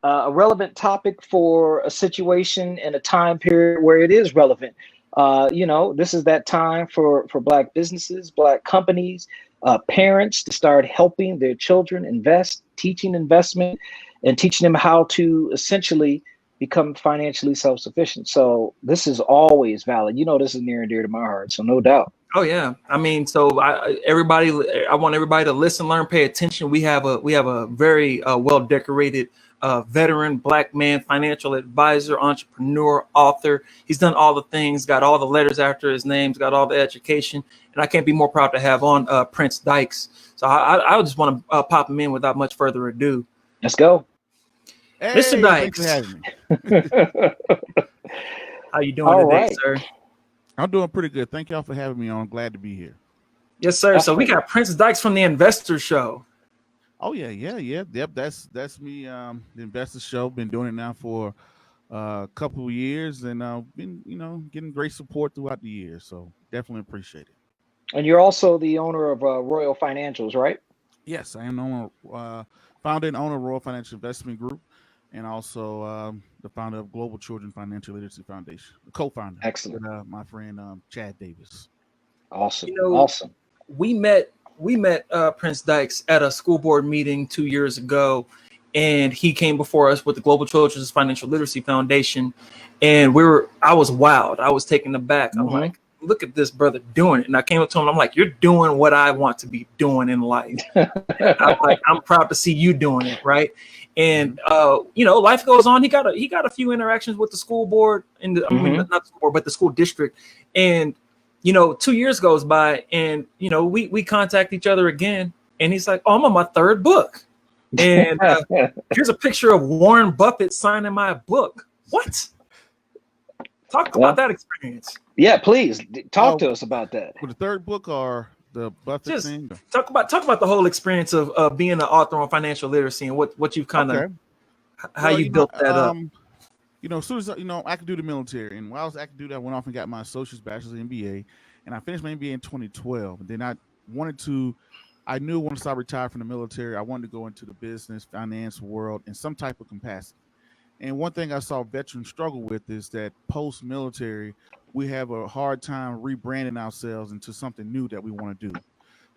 a relevant topic for a situation and a time period where it is relevant. This is that time for Black businesses, Black companies, parents to start helping their children invest, teaching investment, and teaching them how to essentially become financially self-sufficient. So this is always valid. This is near and dear to my heart. So no doubt. Oh yeah, I mean, so I want everybody to listen, learn, pay attention. We have a very well decorated veteran Black man, financial advisor, entrepreneur, author. He's done all the things, got all the letters after his name, got all the education, and I can't be more proud to have on Prince Dykes. So I just want to pop him in without much further ado. Let's go, hey, Mr. Dykes. Thanks for having me. How you doing today, sir? I'm doing pretty good. Thank y'all for having me on. I'm glad to be here. Yes, sir. So we got Prince Dykes from the Investor Show. Oh yeah. Yep. That's me. The Investor Show. Been doing it now for a couple of years, and been getting great support throughout the years. So definitely appreciate it. And you're also the owner of Royal Financials, right? Yes, I am founder and owner of Royal Financial Investment Group, and also the founder of Global Children Financial Literacy Foundation, the co-founder. Excellent. With my friend Chad Davis. Awesome. Awesome. We met Prince Dykes at a school board meeting 2 years ago, and he came before us with the Global Children's Financial Literacy Foundation, and I was wowed. I was taken aback. I'm like, look at this brother doing it. And I came up to him, I'm like, you're doing what I want to be doing in life. I'm proud to see you doing it, right? And life goes on. He got a few interactions with the school board I mean, not the school board, but the school district. And 2 years goes by, and we contact each other again, and he's like, "Oh, I'm on my third book, and here's a picture of Warren Buffett signing my book." What? Talk about that experience. Yeah, please talk to us about that. For the third book or the Buffett thing? Talk about the whole experience of being an author on financial literacy and what you've kind of how you built that up. As soon as I could do the military, and while I was active duty, I went off and got my associate's bachelor's MBA, and I finished my MBA in 2012. And then I knew once I retired from the military, I wanted to go into the business, finance world in some type of capacity. And one thing I saw veterans struggle with is that post-military, we have a hard time rebranding ourselves into something new that we want to do.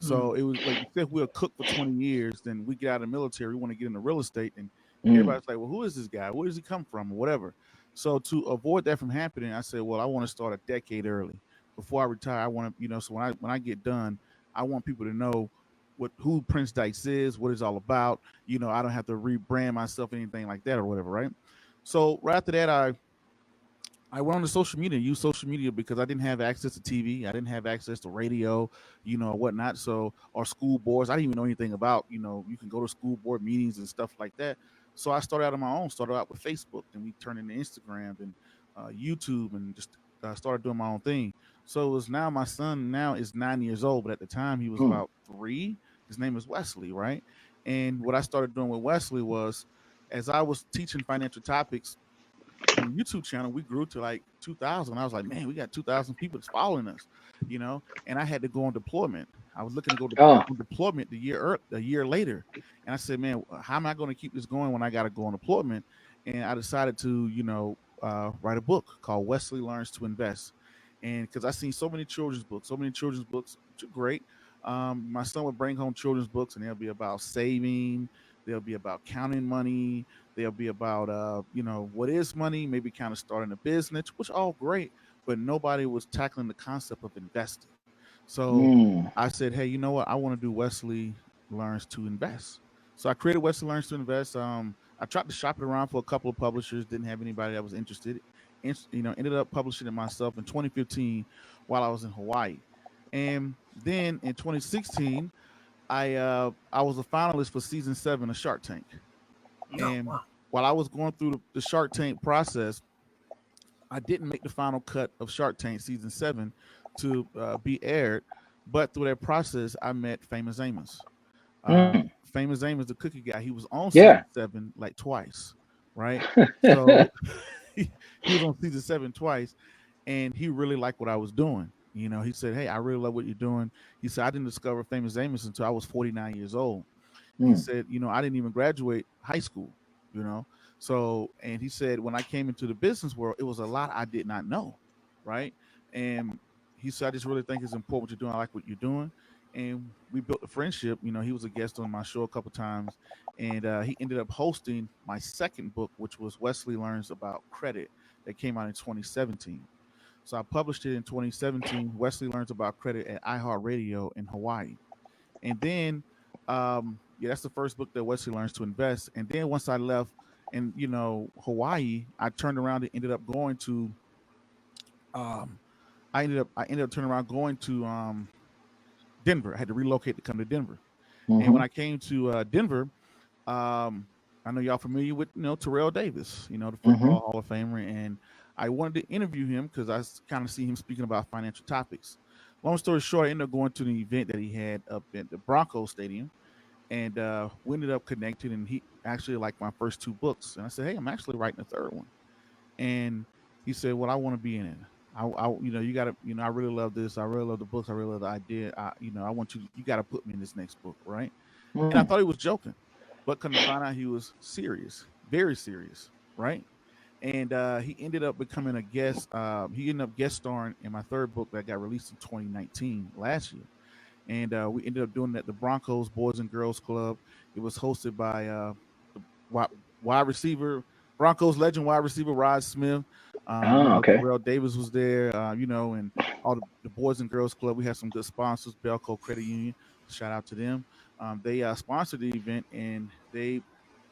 So it was like, if we're a cook for 20 years, then we get out of the military, we want to get into real estate, and everybody's like, well, who is this guy? Where does he come from? Or whatever. So to avoid that from happening, I said, well, I want to start a decade early. Before I retire, I want to, so when I get done, I want people to know who Prince Dykes is, what it's all about. I don't have to rebrand myself, anything like that or whatever, right? So right after that, I went on to social media, used social media because I didn't have access to TV. I didn't have access to radio, or whatnot. So, or school boards. I didn't even know anything about, you can go to school board meetings and stuff like that. So I started out on my own, started out with Facebook, then we turned into Instagram and YouTube, and just started doing my own thing. So it was now my son now is 9 years old, but at the time he was about 3. His name is Wesley, right? And what I started doing with Wesley was, as I was teaching financial topics on the YouTube channel, we grew to like 2,000. I was like, man, we got 2,000 people that's following us, and I had to go on deployment. I was looking to go on deployment the year later. And I said, man, how am I going to keep this going when I got to go on deployment? And I decided to, write a book called Wesley Learns to Invest. And because I seen so many children's books, which are great. My son would bring home children's books, and they'll be about saving. They'll be about counting money. They'll be about, what is money, maybe kind of starting a business, which all great, but nobody was tackling the concept of investing. So I said, hey, you know what? I want to do Wesley Learns to Invest. So I created Wesley Learns to Invest. I tried to shop it around for a couple of publishers, didn't have anybody that was interested. Ended up publishing it myself in 2015 while I was in Hawaii. And then in 2016, I was a finalist for season 7 of Shark Tank. And while I was going through the Shark Tank process, I didn't make the final cut of Shark Tank season 7 to be aired. But through that process, I met Famous Amos. Famous Amos, the cookie guy, he was on season 7 like twice, right? So he was on season 7 twice, and he really liked what I was doing. He said, hey, I really love what you're doing. He said, I didn't discover Famous Amos until I was 49 years old. He said, I didn't even graduate high school, So, and he said, when I came into the business world, it was a lot I did not know, right? And he said, I just really think it's important what you're doing. I like what you're doing. And we built a friendship. You know, he was a guest on my show a couple times, and he ended up hosting my second book, which was Wesley Learns About Credit, that came out in 2017. So I published it in 2017. Wesley Learns About Credit at iHeartRadio in Hawaii. And then, yeah, that's the first book that Wesley Learns to Invest. And then once I left, and Hawaii, I turned around and ended up going to, I ended up turning around going to Denver. I had to relocate to come to Denver. And when I came to Denver, I know y'all familiar with Terrell Davis, the football Hall of Famer, and I wanted to interview him because I kind of see him speaking about financial topics. Long story short, I ended up going to the event that he had up at the Broncos Stadium, and we ended up connecting. And he actually liked my first two books, and I said, "Hey, I'm actually writing a third one." And he said, "Well, I want to be in it. You got to, I really love this. I really love the books. I really love the idea. I want you. You got to put me in this next book, right?" And I thought he was joking, but couldn't find out he was serious, very serious, right? And he ended up becoming a guest. He ended up guest starring in my third book that got released in 2019 last year. And we ended up doing that at the Broncos Boys and Girls Club. It was hosted by the wide receiver, Broncos legend wide receiver Rod Smith. Okay. Terrell Davis was there, and all the Boys and Girls Club. We had some good sponsors, Belco Credit Union. Shout out to them. They sponsored the event, and they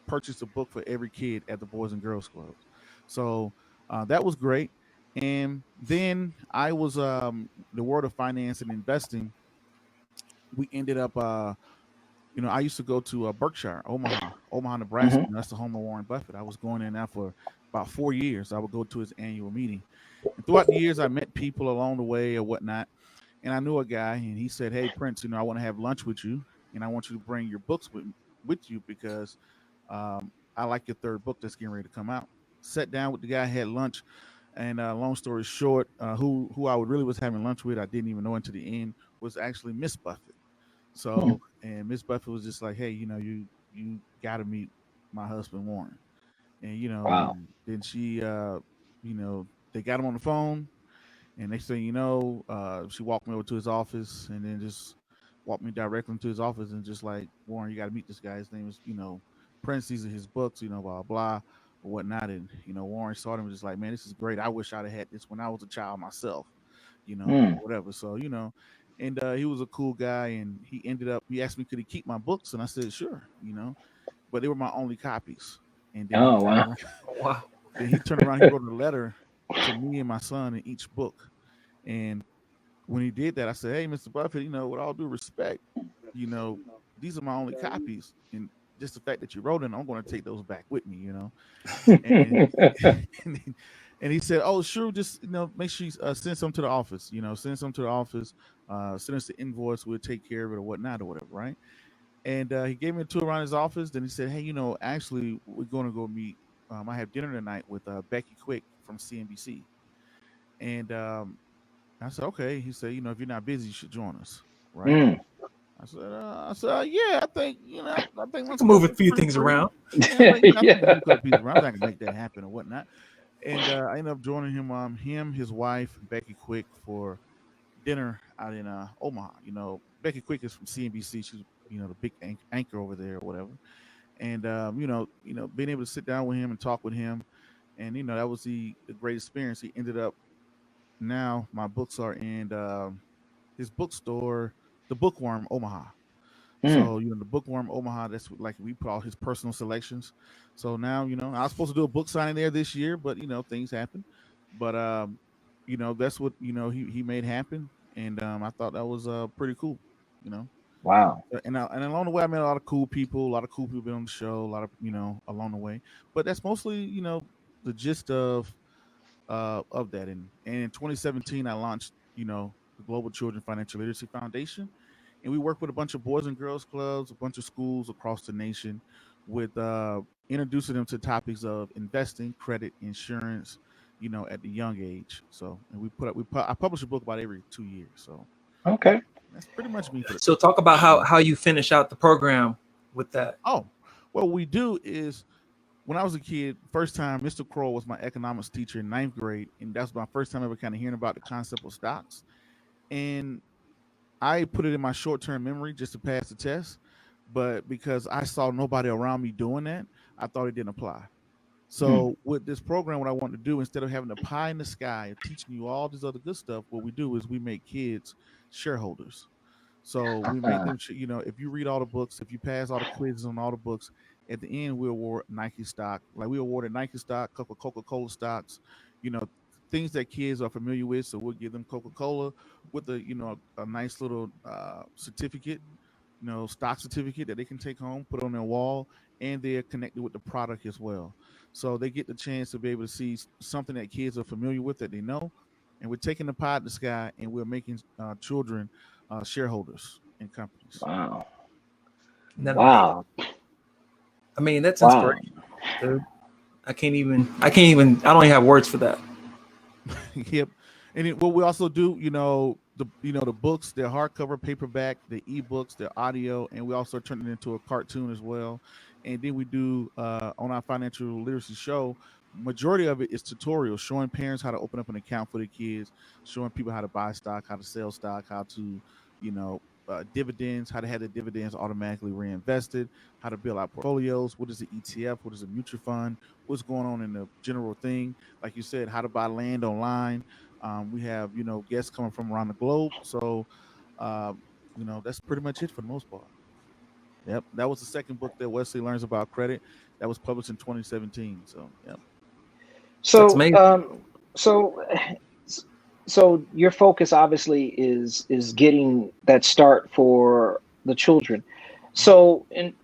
purchased a book for every kid at the Boys and Girls Club. So that was great. And then I was the world of finance and investing. We ended up, I used to go to Berkshire, Omaha, Nebraska. That's the home of Warren Buffett. I was going in there for about 4 years. I would go to his annual meeting. And throughout the years, I met people along the way or whatnot. And I knew a guy, and he said, "Hey, Prince, I want to have lunch with you, and I want you to bring your books with you because I like your third book that's getting ready to come out." Sat down with the guy, had lunch, and long story short, who I really was having lunch with, I didn't even know until the end, was actually Miss Buffett. So, and Miss Buffett was just like, "Hey, you got to meet my husband Warren," and Wow. and then she, they got him on the phone, and next thing she walked me over to his office, and then just walked me directly into his office, and just like, "Warren, you got to meet this guy. His name is Prince. These are his books, blah blah or whatnot." And Warren saw him and just like, "Man, this is great. I wish I'd have had this when I was a child myself, whatever." So and he was a cool guy, and he asked me could he keep my books, and I said sure, but they were my only copies. And then Oh, wow. Wow. then he turned around, he wrote a letter to me and my son in each book. And when he did that, I said, "Hey, Mr. Buffett, with all due respect, these are my only copies. And just the fact that you wrote it, I'm going to take those back with me, And, and he said, "Oh, sure, just make sure you send some to the office. Send some to the office. Send us the invoice. We'll take care of it or whatnot or whatever, right?" And he gave me a tour around his office. Then he said, "Hey, actually, we're going to go meet. I have dinner tonight with Becky Quick from CNBC." And I said, "Okay." He said, "If you're not busy, you should join us, right?" I said, "Yeah, I think, I think I let's can go move a for few pretty things free. around. Yeah, I think I Yeah. can move a couple pieces around. I can make that happen or whatnot." And I ended up joining him, his wife, Becky Quick, for dinner out in Omaha. Becky Quick is from CNBC. She's the big anchor over there or whatever. And being able to sit down with him and talk with him, and that was the great experience. He ended up now my books are in his bookstore, the Bookworm Omaha. So the Bookworm Omaha, that's like we put all his personal selections. So now I was supposed to do a book signing there this year, but things happen. But that's what he made happen, and I thought that was pretty cool. You know, Wow. and along the way I met a lot of cool people. A lot of cool people been on the show. A lot of along the way, but that's mostly the gist of that. And in 2017, I launched the Global Children Financial Literacy Foundation, and we work with a bunch of boys and girls clubs, a bunch of schools across the nation, with introducing them to topics of investing, credit, insurance, at the young age. So, and I publish a book about every 2 years. So Okay. that's pretty much me for the. So talk about how you finish out the program with that. Oh, what we do is when I was a kid, first time Mr. Kroll was my economics teacher in ninth grade, and that's my first time ever kind of hearing about the concept of stocks. And I put it in my short term memory just to pass the test, but because I saw nobody around me doing that, I thought it didn't apply. Mm. So with this program, what I want to do, instead of having a pie in the sky and teaching you all this other good stuff, what we do is we make kids shareholders. So we make them, if you read all the books, if you pass all the quizzes on all the books, at the end we award Nike stock. Like we awarded Nike stock, Coca-Cola stocks, you know, things that kids are familiar with. So we'll give them Coca-Cola with a nice little certificate, stock certificate that they can take home, put on their wall, and they're connected with the product as well. So they get the chance to be able to see something that kids are familiar with that they know. And we're taking the pie in the sky and we're making children shareholders in companies. Wow. Now, Wow. I mean, that's Wow. inspirational, dude. I don't even have words for that. Yep. And what we also do, the books, they're hardcover, paperback, the ebooks, they're audio, and we also turn it into a cartoon as well. And then we do on our financial literacy show, majority of it is tutorials showing parents how to open up an account for their kids, showing people how to buy stock, how to sell stock, how to, you know, dividends, how to have the dividends automatically reinvested, how to build out portfolios, what is the ETF, what is a mutual fund, what's going on in the general thing, like you said, how to buy land online. We have guests coming from around the globe, so that's pretty much it for the most part. Yep, that was the second book that Wesley learns about credit. That was published in 2017. So yep. That's So, amazing. so, so your focus obviously is getting that start for the children. So, and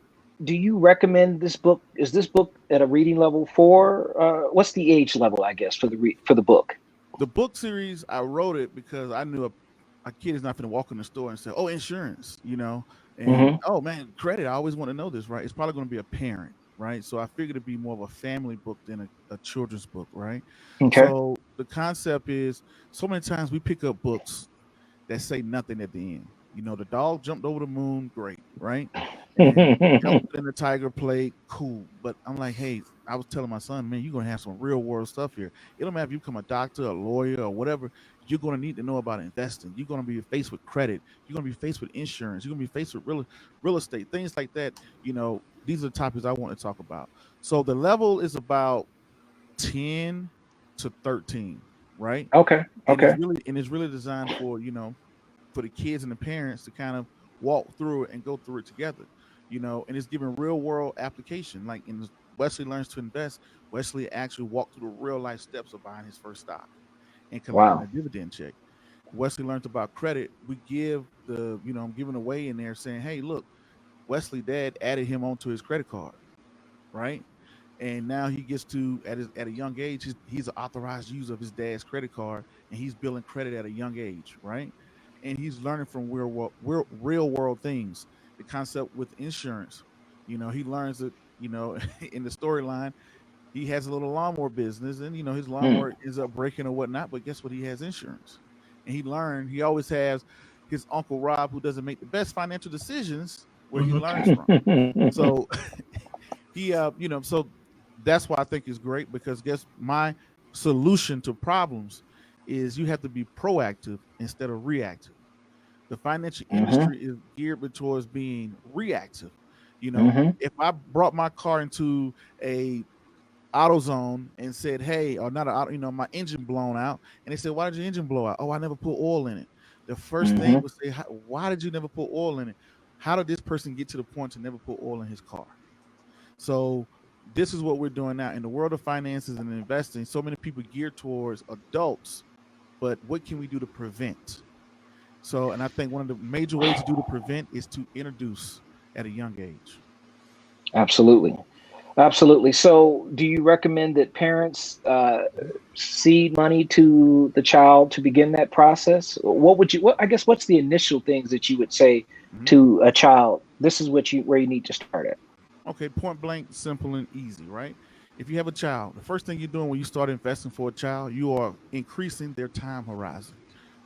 do you recommend this book? Is this book at a reading level for? What's the age level, I guess, for the book? The book series, I wrote it because I knew a kid is not going to walk in the store and say, "Oh, insurance," and Hmm. "Oh man, credit." I always want to know this, right? It's probably going to be a parent, right? So I figured it'd be more of a family book than a children's book, right? Okay. So the concept is, so many times we pick up books that say nothing at the end. The dog jumped over the moon, great, right? And elephant and the tiger played, cool. But I'm like, hey, I was telling my son, man, you're gonna have some real world stuff here. It don't matter if you become a doctor, a lawyer, or whatever. You're gonna need to know about investing. You're gonna be faced with credit. You're gonna be faced with insurance. You're gonna be faced with real estate, things like that. These are the topics I want to talk about. So the level is about 10 to 13, right? Okay. And it's Okay. really designed for the kids and the parents to kind of walk through it and go through it together, and it's giving real world application. Like in Wesley Learns to Invest, Wesley actually walked through the real life steps of buying his first stock and collecting a Wow. dividend check. Wesley learned about credit. We give I'm giving away in there saying, hey, look, Wesley dad added him onto his credit card, right? And now he gets to at a young age, he's an authorized user of his dad's credit card, and he's building credit at a young age, right? And he's learning from real world things. The concept with insurance, he learns that in the storyline, he has a little lawnmower business, and his Mm. lawnmower ends up breaking or whatnot. But guess what? He has insurance, and he always has his uncle Rob, who doesn't make the best financial decisions, where he Mhm. learns from. So so that's why I think it's great, because guess my solution to problems is you have to be proactive instead of reactive. The financial Hmm. industry is geared towards being reactive. Hmm. If I brought my car into a AutoZone and said, "Hey," or not, my engine blown out, and they said, "Why did your engine blow out?" "Oh, I never put oil in it." The first thing Hmm. would say, "Why did you never put oil in it? How did this person get to the point to never put oil in his car?" So this is what we're doing now in the world of finances and investing. So many people geared towards adults, but what can we do to prevent? So, and I think one of the major ways to do to prevent is to introduce at a young age. Absolutely. Absolutely. So, do you recommend that parents seed money to the child to begin that process? What would you? What I guess what's the initial things that you would say Mhm. to a child? This is what you where you need to start at. Okay, point blank, simple and easy, right? If you have a child, the first thing you're doing when you start investing for a child, you are increasing their time horizon,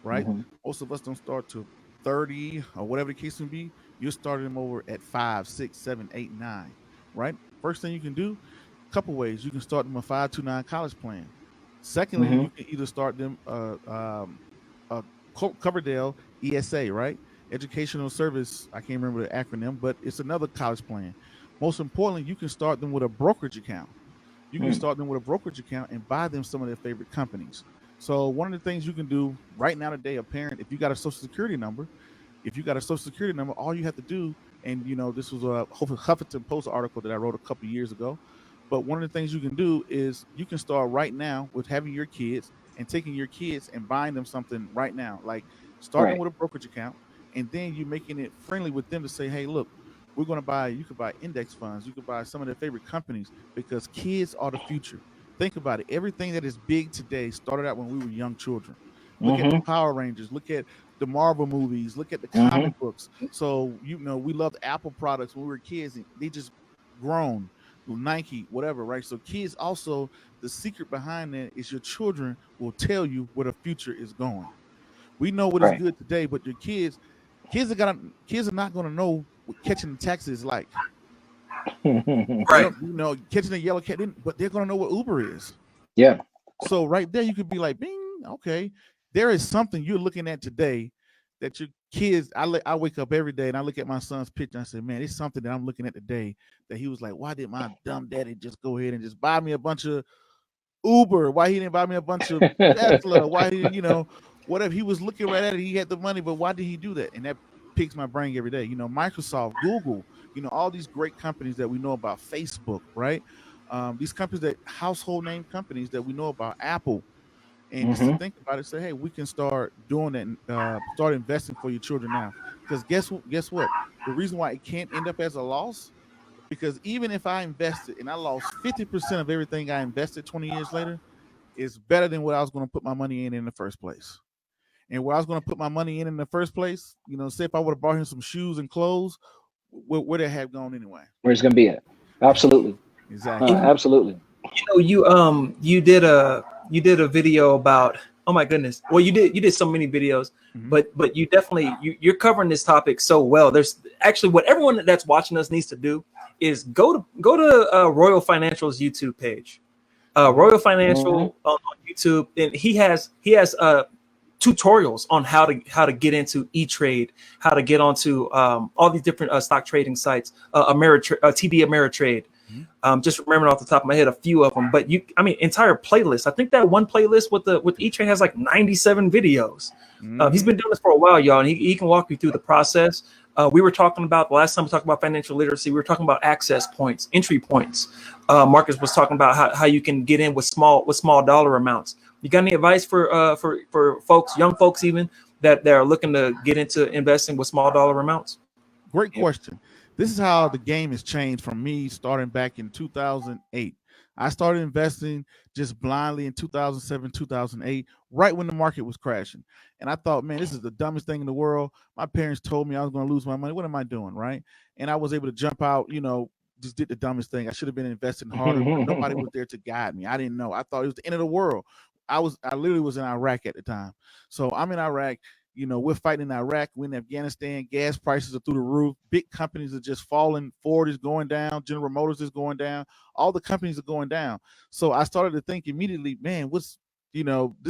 right? Hmm. Most of us don't start to 30 or whatever the case may be. You're starting them over at 5, 6, 7, 8, 9, right? First thing you can do, couple ways. You can start them a 529 college plan. Secondly, Mm-hmm. you can either start them a Coverdale ESA, right? Educational Service. I can't remember the acronym, but it's another college plan. Most importantly, you can start them with a brokerage account. You can start them with a brokerage account and buy them some of their favorite companies. So one of the things you can do right now today, a parent, if you got a social security number, all you have to do, and this was a Huffington Post article that I wrote a couple of years ago. But one of the things you can do is you can start right now with having your kids and taking your kids and buying them something right now, like starting them Right. with a brokerage account, and then you making it friendly with them to say, hey, look, we're going to buy, you could buy index funds, you could buy some of their favorite companies, because kids are the future. Think about it. Everything that is big today started out when we were young children. Look at the Mm-hmm. Power Rangers, look at the Marvel movies, look at the Mm-hmm. comic books. So, we loved Apple products when we were kids, and they just grown. Nike, whatever, right? So kids also, the secret behind that is your children will tell you where the future is going. We know what is Right. good today, but your kids are not going to know what catching the taxi is like. They Right. don't, catching a yellow cat, but they're going to know what Uber is. Yeah. So right there, you could be like, "Bing, okay." There is something you're looking at today that your kids. I wake up every day and I look at my son's picture and I say, "Man, it's something that I'm looking at today that he was like, why did my dumb daddy just go ahead and just buy me a bunch of Uber? Why he didn't buy me a bunch of Tesla? Why he didn't, whatever? He was looking right at it. He had the money, but why did he do that?" And that picks my brain every day. Microsoft, Google, all these great companies that we know about, Facebook, right? These companies, that household name companies that we know about, Apple, and just to Mm-hmm. think about it, say, hey, we can start doing that, and start investing for your children now. Because guess what? The reason why it can't end up as a loss, because even if I invested and I lost 50% of everything I invested 20 years later, is better than what I was going to put my money in the first place. And where I was going to put my money in the first place, say if I would have bought him some shoes and clothes, where they have gone anyway. Where it's gonna be at. Absolutely. Exactly. And Absolutely. you did a video about, oh my goodness, well, you did so many videos, Mhm. but you definitely you're covering this topic so well. There's actually, what everyone that's watching us needs to do is go to Royal Financial's YouTube page, Royal Mm-hmm. Financial on YouTube, and he has tutorials on how to get into E-Trade, how to get onto all these different stock trading sites, TD Ameritrade. Mhm. Just remembering off the top of my head a few of them, but entire playlist. I think that one playlist with E-Trade has like 97 videos. He's Mhm. been doing this for a while, y'all, and he can walk you through the process. We were talking about, the last time we talked about financial literacy, we were talking about access points, entry points. Marcus was talking about how you can get in with small dollar amounts. You got any advice for folks, young folks even, that are looking to get into investing with small dollar amounts? Great question. This is how the game has changed from me starting back in 2008. I started investing just blindly in 2007, 2008, right when the market was crashing. And I thought, man, this is the dumbest thing in the world. My parents told me I was going to lose my money. What am I doing, right? And I was able to jump out, just did the dumbest thing. I should have been investing harder, but nobody was there to guide me. I didn't know. I thought it was the end of the world. I literally was in Iraq at the time. So I'm in Iraq. We're fighting in Iraq, we're in Afghanistan, gas prices are through the roof, big companies are just falling, Ford is going down, General Motors is going down, all the companies are going down. So I started to think immediately, man, this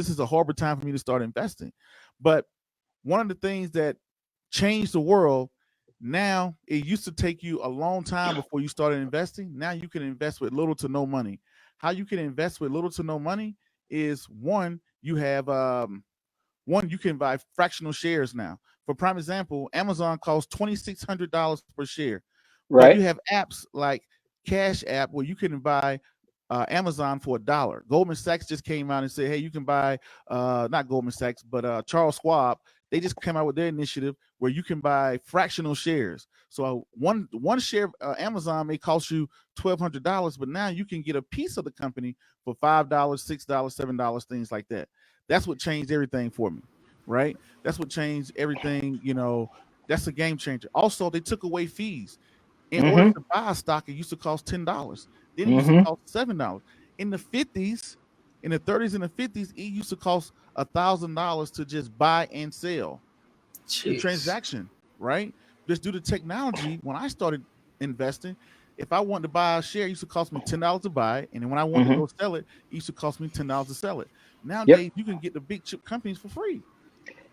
is a horrible time for me to start investing. But one of the things that changed the world, now it used to take you a long time before you started investing. Now you can invest with little to no money. How you can invest with little to no money is, one, you can buy fractional shares now. For prime example, Amazon costs $2,600 per share, but you Right. have apps like Cash App where you can buy Amazon for $1. Goldman Sachs just came out and said, hey, you can buy, not Goldman Sachs, but Charles Schwab. They just came out with their initiative where you can buy fractional shares. So one share of Amazon may cost you $1,200, but now you can get a piece of the company for $5, $6, $7, things like that. That's what changed everything for me, right? That's what changed everything. That's a game changer. Also, they took away fees. In order Mm-hmm. to buy a stock, it used to cost $10. Then it used to Mm-hmm. cost $7. In the 50s, in the 30s and the 50s, it used to cost $1,000 to just buy and sell the Jeez. transaction, right? Just due to technology, when I started investing, If I wanted to buy a share, it used to cost me $10 to buy it, and then when I wanted to go sell it, it used to cost me $10 to sell it. Nowadays, Yep. you can get the big chip companies for free.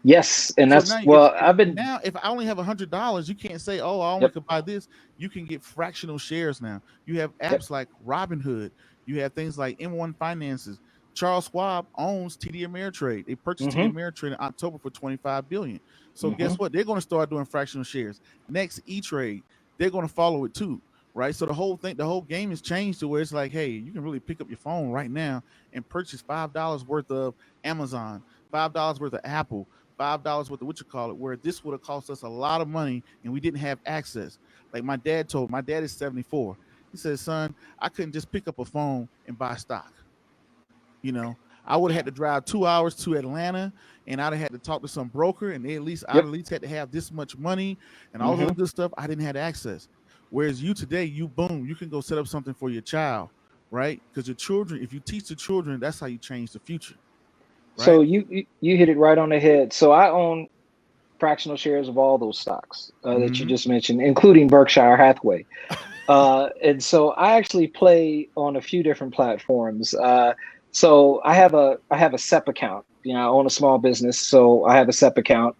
Yes, and So that's now, well, I've been. if I only have $100, you can't say, "Oh, I only Yep. could buy this." You can get fractional shares now. You have Yep. apps like Robinhood. You have things like M1 Finances. Charles Schwab owns TD Ameritrade. They purchased TD Ameritrade in October for $25 billion. So guess what? They're going to start doing fractional shares. Next, E-Trade, they're going to follow it too, right? So the whole game has changed to where it's like, hey, you can really pick up your phone right now and purchase $5 worth of Amazon, $5 worth of Apple, $5 worth of what you call it, where this would have cost us a lot of money and we didn't have access. Like my dad is 74. He says, son, I couldn't just pick up a phone and buy stock. You know, I would have had to drive 2 hours to Atlanta, and I'd have had to talk to some broker, and I'd at least had to have this much money and all this good stuff. I didn't have access. Whereas you today, you can go set up something for your child, right? Because your children, if you teach the children, that's how you change the future. Right? So you hit it right on the head. So I own fractional shares of all those stocks that you just mentioned, including Berkshire Hathaway. And so I actually play on a few different platforms. So I have a SEP account. You know, I own a small business, so I have a SEP account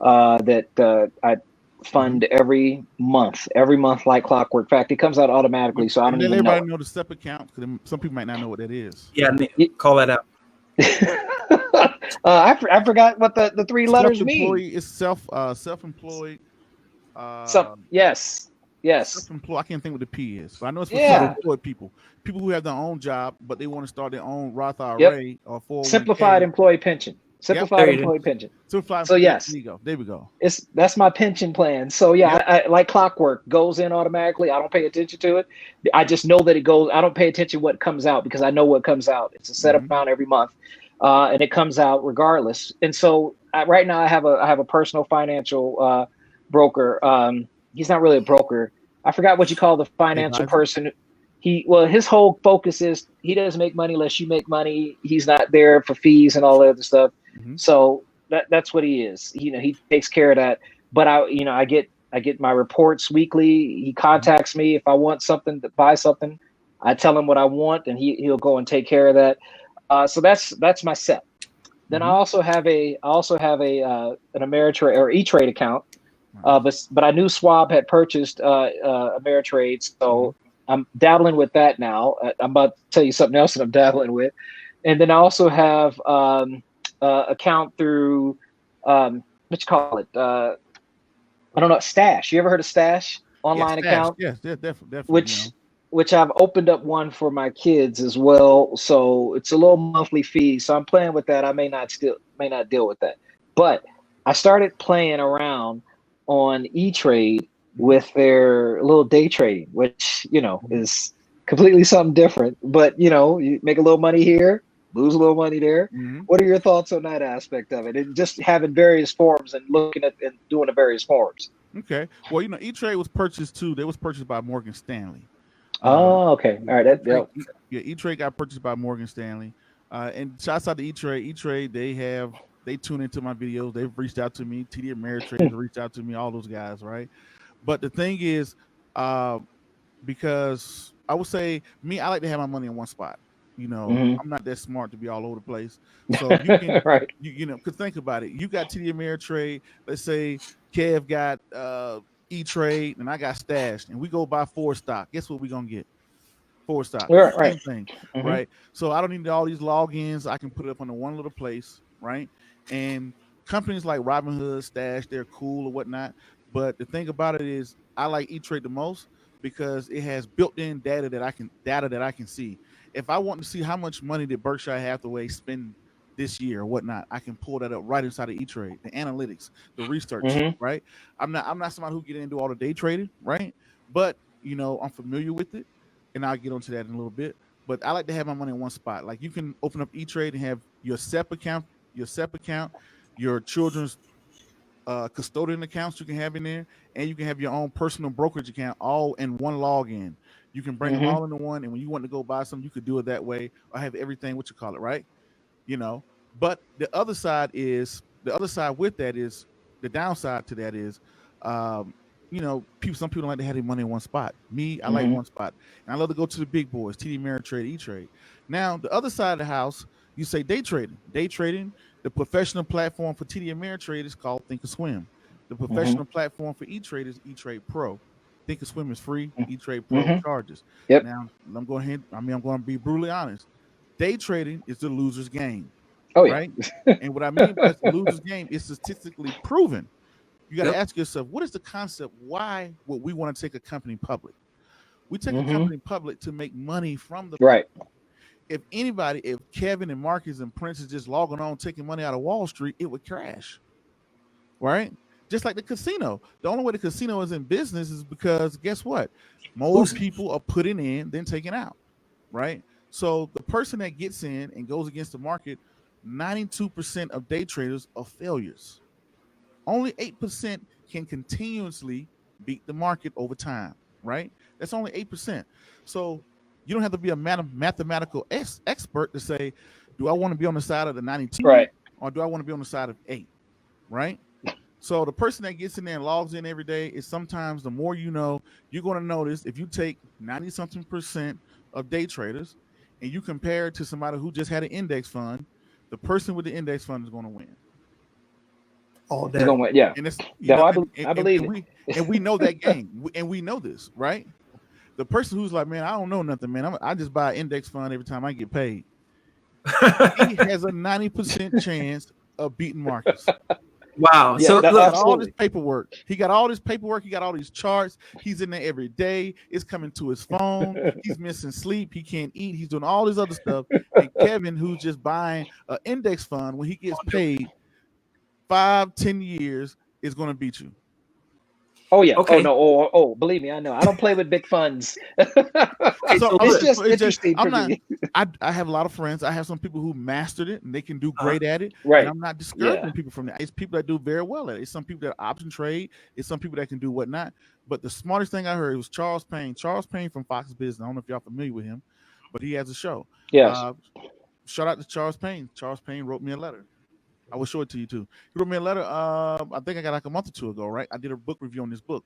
that I fund every month like clockwork. In fact, it comes out automatically, so I don't even know. Everybody know the SEP account, because some people might not know what that is. Yeah, call that out. I forgot what the three letters mean. It's self-employed. Yes. Self-employed. I can't think what the P is. But I know it's for self-employed people who have their own job, but they want to start their own Roth IRA or 401k. Simplified employee pension. Employee pension. Simplified. So yes, there we go. That's my pension plan. So yeah, I like clockwork, goes in automatically. I don't pay attention to it. I just know that it goes. I don't pay attention what comes out because I know what comes out. It's a set amount every month, and it comes out regardless. And so right now I have a personal financial broker. He's not really a broker. I forgot what you call the financial person. His whole focus is he doesn't make money unless you make money. He's not there for fees and all that other stuff. So that's what he is. He takes care of that. But I get my reports weekly. He contacts me if I want something to buy something. I tell him what I want, and he'll go and take care of that. So that's my SEP. Then I also have an Ameritrade or E-Trade account. But I knew Schwab had purchased Ameritrade, so I'm dabbling with that now. I'm about to tell you something else that I'm dabbling with. And then I also have account through what you call it? I don't know, Stash. You ever heard of Stash? Online account? Yes, definitely. Which I've opened up one for my kids as well. So it's a little monthly fee. So I'm playing with that. I may not deal with that. But I started playing around on E-Trade with their little day trading, which, is completely something different. But, you make a little money here, lose a little money there. What are your thoughts on that aspect of it? And just having various forms and looking at and doing the various forms. Okay. Well, E-Trade was purchased too. They was purchased by Morgan Stanley. Oh, okay. All right. E-Trade got purchased by Morgan Stanley. And shouts out to E-Trade. E-Trade, they tune into my videos. They've reached out to me. TD Ameritrade has reached out to me, all those guys, right? But the thing is, because I would say I like to have my money in one spot. I'm not that smart to be all over the place. So you can, right. Because think about it. You got TD Ameritrade. Let's say Kev got E-Trade and I got Stash, and we go buy Ford stock. Guess what we're going to get? Ford stock. Right. Same thing, right? So I don't need all these logins. I can put it up on the one little place, right? And companies like Robinhood, Stash, they're cool or whatnot. But the thing about it is I like E-Trade the most because it has built-in data that I can see. If I want to see how much money did Berkshire Hathaway spend this year or whatnot, I can pull that up right inside of E-Trade, the analytics, the research, right? I'm not somebody who get into all the day trading, right? But I'm familiar with it, and I'll get onto that in a little bit. But I like to have my money in one spot. Like you can open up E-Trade and have your SEP account, your children's custodian accounts you can have in there, and you can have your own personal brokerage account all in one login. You can bring them all into one, and when you want to go buy something, you could do it that way, or have everything, what you call it, right? But the other side with that is the downside to that is some people don't like to have their money in one spot. Me, I like Mm-hmm. one spot. And I love to go to the big boys, TD Ameritrade, E-Trade. Now, the other side of the house, you say day trading. Day trading, the professional platform for TD Ameritrade is called Thinkorswim. The Mm-hmm. professional platform for E-Trade is E-Trade Pro. Thinkorswim is free, E-Trade Pro Mm-hmm. charges. Yep. Now, I'm going to be brutally honest. Day trading is the loser's game, Oh yeah. right? And what I mean by it's the loser's game is statistically proven. You got to Yep. ask yourself, what is the concept? Why would we want to take a company public? We take a Mm-hmm. company public to make money from the Right. public. If Kevin and Marcus and Prince is just logging on, taking money out of Wall Street, it would crash, right? Just like the casino. The only way the casino is in business is because guess what? More Losing. people are putting in than taking out, right? So the person that gets in and goes against the market, 92% of day traders are failures. Only 8% can continuously beat the market over time, right? That's only 8%. So you don't have to be a mathematical expert to say, do I want to be on the side of the 92 Right. or do I want to be on the side of 8, right? So the person that gets in there and logs in every day is sometimes the more you know, you're going to notice if you take 90 something percent of day traders and you compare it to somebody who just had an index fund, the person with the index fund is going to win. All They're day. gonna win. Yeah. And it's No, I believe and it. we know that game, and we know this, right? The person who's like, man, I don't know nothing, man. I just buy an index fund every time I get paid. He has a 90% chance of beating Marcus. Wow. Yeah. So He look, got all this Absolutely. paperwork. He got all this paperwork. He got all these charts. He's in there every day. It's coming to his phone. He's missing sleep. He can't eat. He's doing all this other stuff. And Kevin, who's just buying an index fund, when he gets paid 5-10 years, is going to beat you. Oh yeah. Oh okay. no. Oh, believe me, I know. I don't play with big funds. Okay. So So It's look. just it's just interesting I'm for not. me. I have a lot of friends. I have some people who mastered it and they can do Uh, great at it. And Right. I'm not Yeah. discouraging people from that. It's people that do very well at it. It's some people that option trade. It's some people that can do whatnot. But the smartest thing I heard was Charles Payne. Charles Payne from Fox Business. I don't know if y'all familiar with him, but he has a show. Yes. Uh, Shout out to Charles Payne. Charles Payne wrote me a letter. I will show it to you too. He wrote me a letter. I think I got like a month or two ago, right? I did a book review on this book.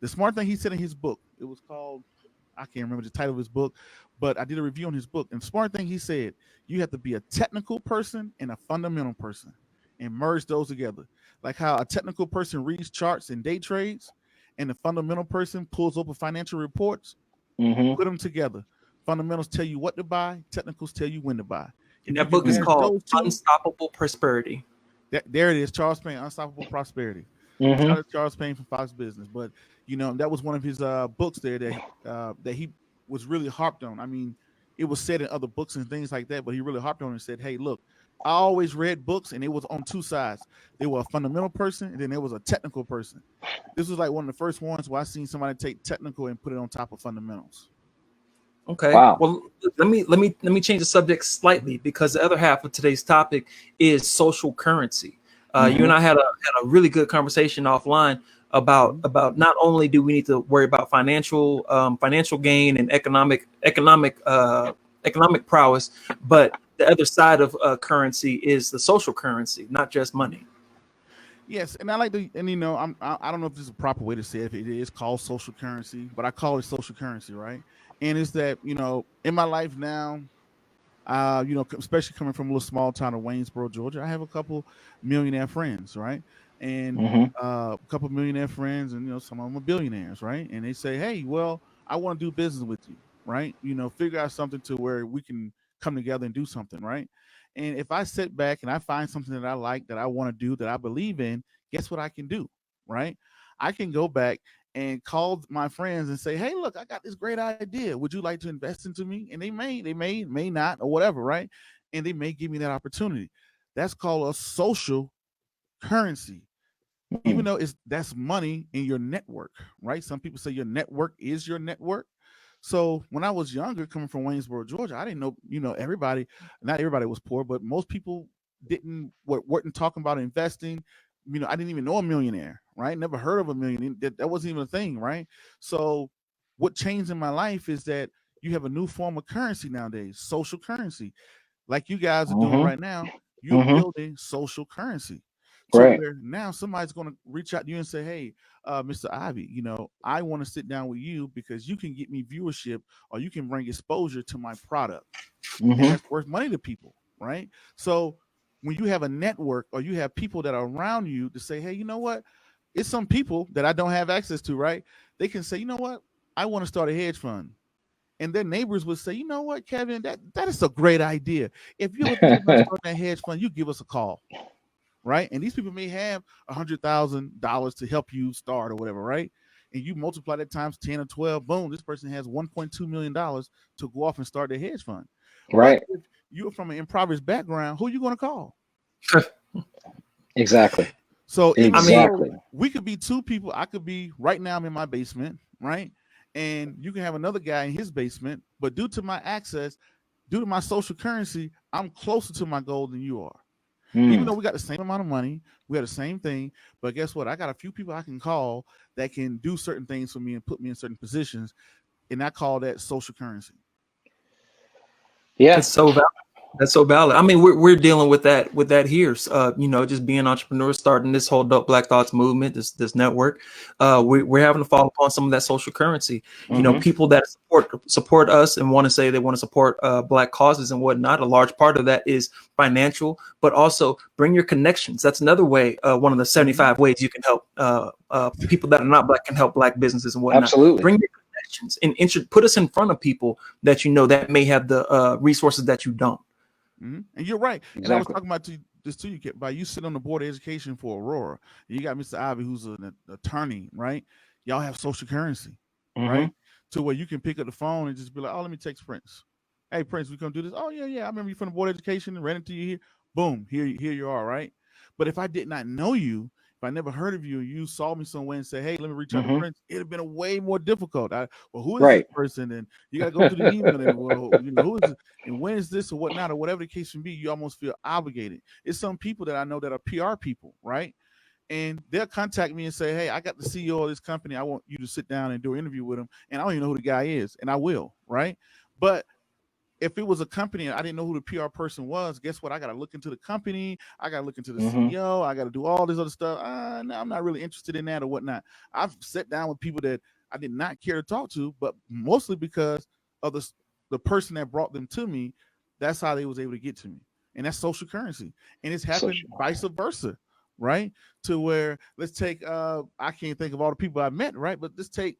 The smart thing he said in his book, it was called, I can't remember the title of his book, but I did a review on his book. And the smart thing he said, you have to be a technical person and a fundamental person and merge those together. Like how a technical person reads charts and day trades and the fundamental person pulls open financial reports, Mm-hmm. put them together. Fundamentals tell you what to buy, technicals tell you when to buy. and If you that can book is manage called those two, Unstoppable Prosperity. there it is, Charles Payne, Unstoppable Prosperity. Mm-hmm. Shout out to Charles Payne from Fox Business. But that was one of his books there that he was really harped on. I mean, it was said in other books and things like that, but he really harped on it and said, "Hey, look, I always read books, and it was on two sides. There was a fundamental person, and then there was a technical person. This was like one of the first ones where I seen somebody take technical and put it on top of fundamentals." Okay. Wow. Well, let me change the subject slightly because the other half of today's topic is social currency. You Mm-hmm. and I had a really good conversation offline about Mhm. about not only do we need to worry about financial gain and economic prowess, but the other side of currency is the social currency, not just money. Yes, and I like to, and I don't know if this is a proper way to say it. If it is called social currency, but I call it social currency, right? And it's that in my life now, especially coming from a little small town of Waynesboro, Georgia, I have a couple millionaire friends, right? And Mm-hmm. a couple millionaire friends, and some of them are billionaires, right? And they say, "Hey, well, I want to do business with you, right? Figure out something to where we can come together and do something, right?" And if I sit back and I find something that I like, that I want to do, that I believe in, guess what I can do, right? I can go back and call my friends and say, "Hey, look, I got this great idea. Would you like to invest into me?" And may not, or whatever, right? And they may give me that opportunity. That's called a social currency, even though that's money in your network, right? Some people say your network is your network. So when I was younger, coming from Waynesboro, Georgia, I didn't know, everybody. Not everybody was poor, but most people weren't talking about investing. I didn't even know a millionaire, right? Never heard of a millionaire. That wasn't even a thing, right? So what changed in my life is that you have a new form of currency nowadays, social currency, like you guys are doing Mm-hmm. right now. You're Mm-hmm. building social currency. To Right. where now somebody's going to reach out to you and say, hey, Mr. Ivy, you know, I want to sit down with you because you can get me viewership or you can bring exposure to my product. And that's worth money to people, right? So when you have a network or you have people that are around you to say, hey, you know what? It's some people that I don't have access to, right? They can say, you know what? I want to start a hedge fund. And their neighbors would say, you know what, Kevin, that is a great idea. If you ever think about starting a hedge fund, you give us a call, right? And these people may have $100,000 to help you start or whatever, right? And you multiply that times 10 or 12, boom, this person has $1.2 million to go off and start their hedge fund. Right. But if you're from an impoverished background, who are you going to call? Exactly. So exactly. we could be two people. I could be right now, I'm in my basement, right? And you can have another guy in his basement, but due to my access, due to my social currency, I'm closer to my goal than you are. Even though we got the same amount of money, we have the same thing, but guess what? I got a few people I can call that can do certain things for me and put me in certain positions, and I call that social currency. Yeah. That's so valid. That's so valid. I mean, we're dealing with that here. You know, just being entrepreneurs, starting this whole Dope Black Thoughts movement, this network. We're having to fall upon some of that social currency. You know, people that support us and want to say they want to support Black causes and whatnot. A large part of that is financial, but also bring your connections. That's another way. One of the 75 ways you can help people that are not Black can help Black businesses and whatnot. Absolutely. Bring your connections and put us in front of people that you know that may have the resources that you don't. And you're right. Exactly. And I was talking about this to you, by you sit on the board of education for Aurora. You got Mr. Ivy, who's an attorney, right? Y'all have social currency, right? To where you can pick up the phone and just be like, oh, let me text Prince. Hey, Prince, we come do this. Oh, yeah. I remember you from the board of education and ran into you here. Boom, here you are, right? But if I did not know you, if I never heard of you, you saw me somewhere and say, hey, let me reach out to Prince, it'd have been a way more difficult. Who is this person? And you got to go to the email and, who is it? And when is this or whatnot, or whatever the case may be, you almost feel obligated. It's some people that I know that are PR people, right? And they'll contact me and say, hey, I got the CEO of this company. I want you to sit down and do an interview with him. And I don't even know who the guy is. And I will, right? But if it was a company and I didn't know who the PR person was, guess what? I got to look into the company. I got to look into the CEO. I got to do all this other stuff. No, I'm not really interested in that or whatnot. I've sat down with people that I did not care to talk to, but mostly because of the person that brought them to me. That's how they was able to get to me. And that's social currency. And it's happened vice versa, right? To where let's take, I can't think of all the people I met, right? But let's take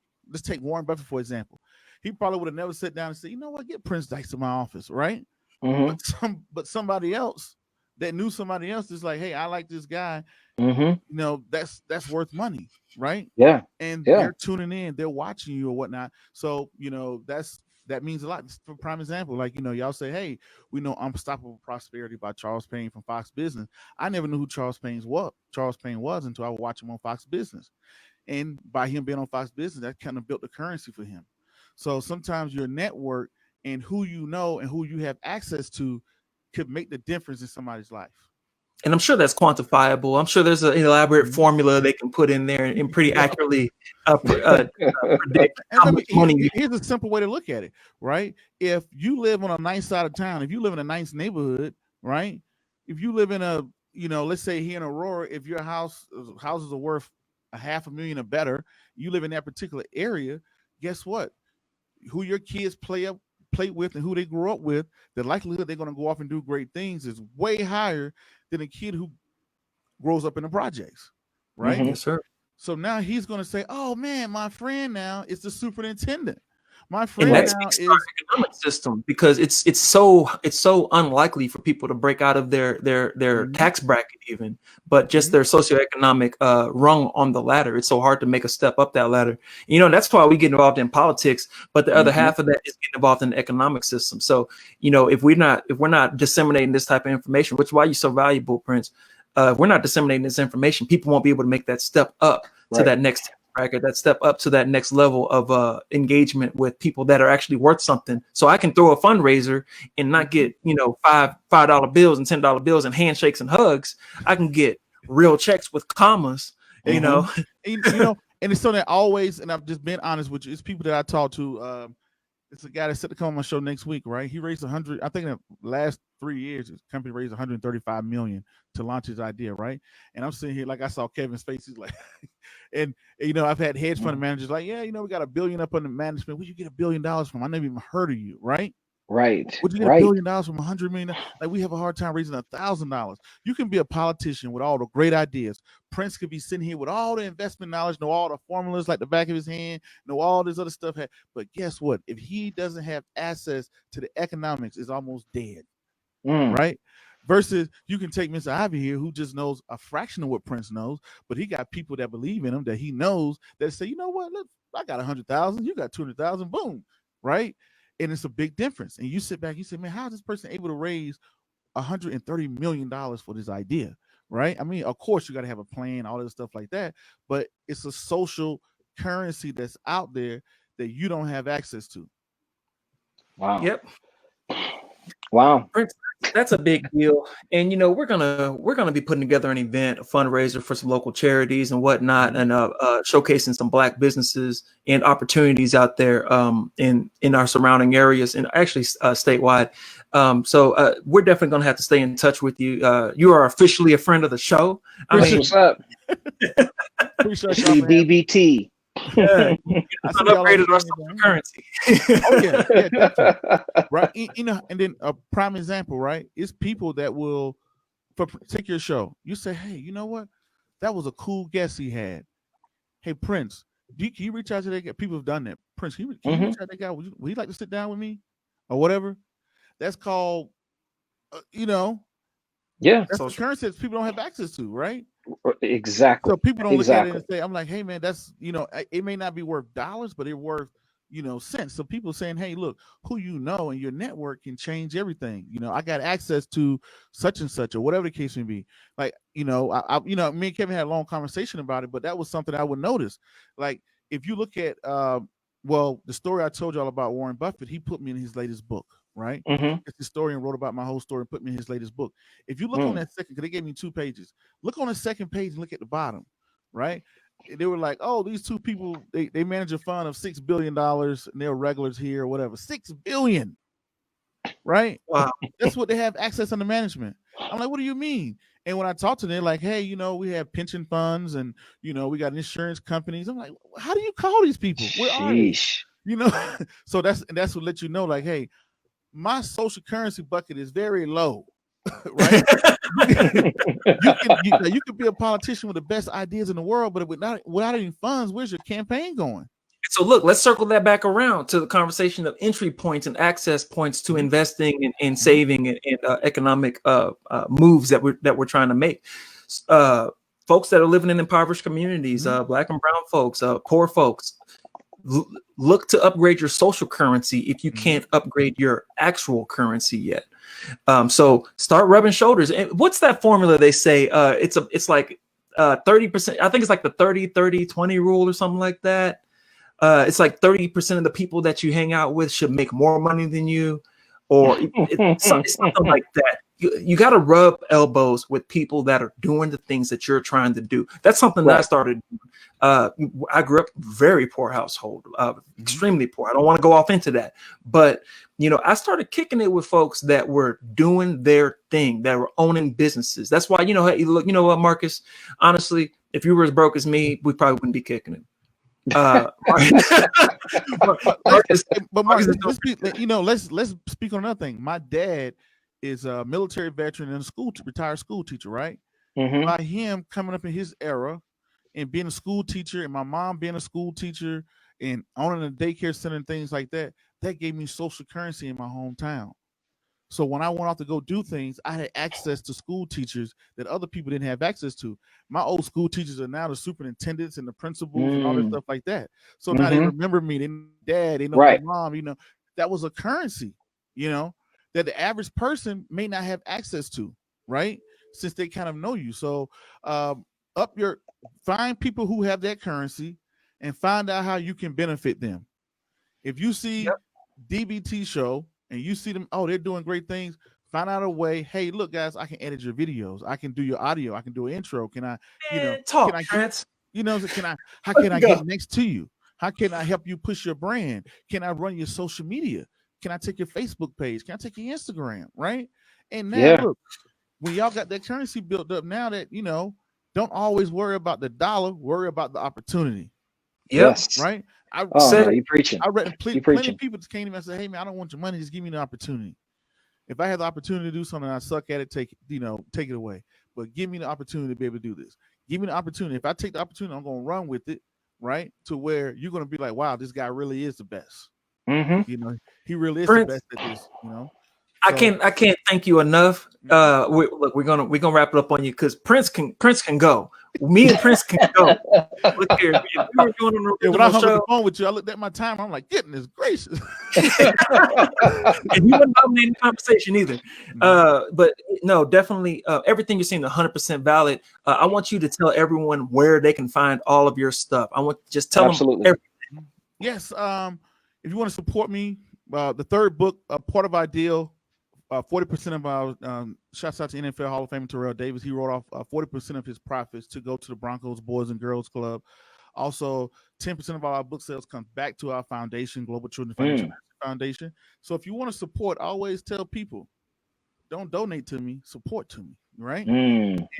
Warren Buffett, for example. He probably would have never sat down and said, you know what, get Prince Dykes to my office, right? But somebody else that knew somebody else is like, hey, I like this guy. You know, that's worth money, right? Yeah. And they're tuning in, they're watching you or whatnot. So, you know, that means a lot. For prime example, like, you know, y'all say, hey, we know Unstoppable Prosperity by Charles Payne from Fox Business. I never knew who Charles Payne was until I would watch him on Fox Business. And by him being on Fox Business, that kind of built the currency for him. So sometimes your network and who you know and who you have access to could make the difference in somebody's life. And I'm sure that's quantifiable. I'm sure there's an elaborate formula they can put in there and pretty accurately predict how much money. Here's a simple way to look at it, right? If you live on a nice side of town, if you live in a nice neighborhood, right? If you live in a, you know, let's say here in Aurora, if your houses are worth $500,000 or better, you live in that particular area, guess what? Who your kids play with and who they grew up with, the likelihood they're going to go off and do great things is way higher than a kid who grows up in the projects, right? Yes, sir. So now he's going to say, oh man, my friend now is the superintendent. My friend now is economic system, because it's so unlikely for people to break out of their tax bracket even, but just their socioeconomic rung on the ladder. It's so hard to make a step up that ladder. You know, that's why we get involved in politics, but the other half of that is getting involved in the economic system. So, you know, if we're not disseminating this type of information, which is why you're so valuable, Prince, if we're not disseminating this information, people won't be able to make that step up to that next bracket, that step up to that next level of engagement with people that are actually worth something. So I can throw a fundraiser and not get, you know, $5 bills and $10 bills and handshakes and hugs. I can get real checks with commas, you know. You know, and it's something that always, and I've just been honest with you, it's people that I talk to, It's a guy that's set to come on my show next week, right? He raised 100. I think in the last 3 years, his company raised 135 million to launch his idea, right? And I'm sitting here like I saw Kevin's face. He's like, and I've had hedge fund managers like, yeah, we got $1 billion up under management. Where'd you get $1 billion from? I never even heard of you, right? Right. Would you get $1 billion from $100 million? Like, we have a hard time raising $1,000. You can be a politician with all the great ideas. Prince could be sitting here with all the investment knowledge, know all the formulas like the back of his hand, know all this other stuff. But guess what? If he doesn't have access to the economics, it's almost dead, right? Versus you can take Mr. Ivy here, who just knows a fraction of what Prince knows, but he got people that believe in him, that he knows, that say, you know what? Look, I got 100,000, you got 200,000, boom, right? And it's a big difference. And you sit back, you say, man, how is this person able to raise $130 million for this idea, right? I mean, of course, you got to have a plan, all this stuff like that, but it's a social currency that's out there that you don't have access to. Wow. Yep. Wow. That's a big deal. And we're gonna be putting together an event, a fundraiser for some local charities and whatnot, and showcasing some Black businesses and opportunities out there in our surrounding areas, and actually statewide. So we're definitely gonna have to stay in touch with you. You are officially a friend of the show. What's up? DBT. Yeah, upgraded our social currency. Oh yeah, definitely. Right. And then a prime example, right? It's people that will, take your show. You say, hey, you know what? That was a cool guest he had. Hey, Prince, can you reach out to that guy? People have done that. Prince, can you reach out to that guy? Would you like to sit down with me, or whatever? That's called, yeah, that's the currency that people don't have access to, right? Exactly. So people don't look at it and say, I'm like, hey man, that's, it may not be worth dollars, but it's worth, cents. So people saying, hey, look, who and your network can change everything. I got access to such and such, or whatever the case may be. Like, me and Kevin had a long conversation about it, but that was something I would notice. Like, if you look at, the story I told y'all about Warren Buffett, he put me in his latest book, right? It's historian wrote about my whole story and put me in his latest book. If you look on that second, because they gave me 2 pages, look on the second page and look at the bottom, right? They were like, oh, these 2 people, they manage a fund of $6 billion and they're regulars here or whatever. $6 billion, right? Wow. That's what they have access under management. I'm like, what do you mean? And when I talk to them, they're like, hey, we have pension funds and, we got insurance companies. I'm like, how do you call these people? Where are they? So that's what let you know, like, hey, my social currency bucket is very low, right? You can be a politician with the best ideas in the world, but without any funds, where's your campaign going? So look, let's circle that back around to the conversation of entry points and access points to investing and saving and economic moves that we're trying to make. Folks that are living in impoverished communities, Black and brown folks, poor folks, look to upgrade your social currency if you can't upgrade your actual currency yet. So start rubbing shoulders. And what's that formula they say? It's like 30%. I think it's like the 30-30-20 rule or something like that. It's like 30% of the people that you hang out with should make more money than you, or it's something like that. You got to rub elbows with people that are doing the things that you're trying to do. That's something that I started. I grew up very poor household, extremely poor. I don't want to go off into that, but I started kicking it with folks that were doing their thing, that were owning businesses. That's why, hey, look, you know what, Marcus? Honestly, if you were as broke as me, we probably wouldn't be kicking it. But Marcus, let's speak on another thing. My dad is a military veteran and retired school teacher, right? By him coming up in his era and being a school teacher, and my mom being a school teacher and owning a daycare center and things like that, that gave me social currency in my hometown. So when I went off to go do things, I had access to school teachers that other people didn't have access to. My old school teachers are now the superintendents and the principals and all this stuff like that. So now they remember me. They know dad, they know my mom, that was a currency, that the average person may not have access to, right? Since they kind of know you. So find people who have that currency and find out how you can benefit them. If you see DBT show and you see them, they're doing great things, find out a way. Hey, look, guys, I can edit your videos. I can do your audio. I can do an intro. Can I, talk, can I Trent? how can I get next to you? How can I help you push your brand? Can I run your social media? Can I take your Facebook page? Can I take your Instagram? Right? And now look, when y'all got that currency built up, now that don't always worry about the dollar, worry about the opportunity. Yes. Right? I no, you preaching. I read plenty preaching. of people just came to me and said, hey man, I don't want your money, just give me the opportunity. If I have the opportunity to do something, I suck at it, take it away. But give me the opportunity to be able to do this. Give me the opportunity. If I take the opportunity, I'm going to run with it, right? To where you're going to be like, wow, this guy really is the best. Mm-hmm. He really is Prince, the best at this. So, I can't thank you enough. We're gonna wrap it up on you because Prince can go. Me and Prince can go. Look here, if we were doing an when I hung show, on the phone with you, I looked at my time. I'm like, goodness gracious. and you weren't dominating the conversation either. But no, definitely everything you're saying 100% valid. I want you to tell everyone where they can find all of your stuff. I want just tell them everything. Yes. If you want to support me, the third book, part of our deal, 40% of our shouts out to NFL Hall of Famer Terrell Davis. He wrote off 40% of his profits to go to the Broncos Boys and Girls Club. Also, 10% of all our book sales comes back to our foundation, Global Children Financial Foundation. So if you want to support, always tell people, don't donate to me, support to me, right?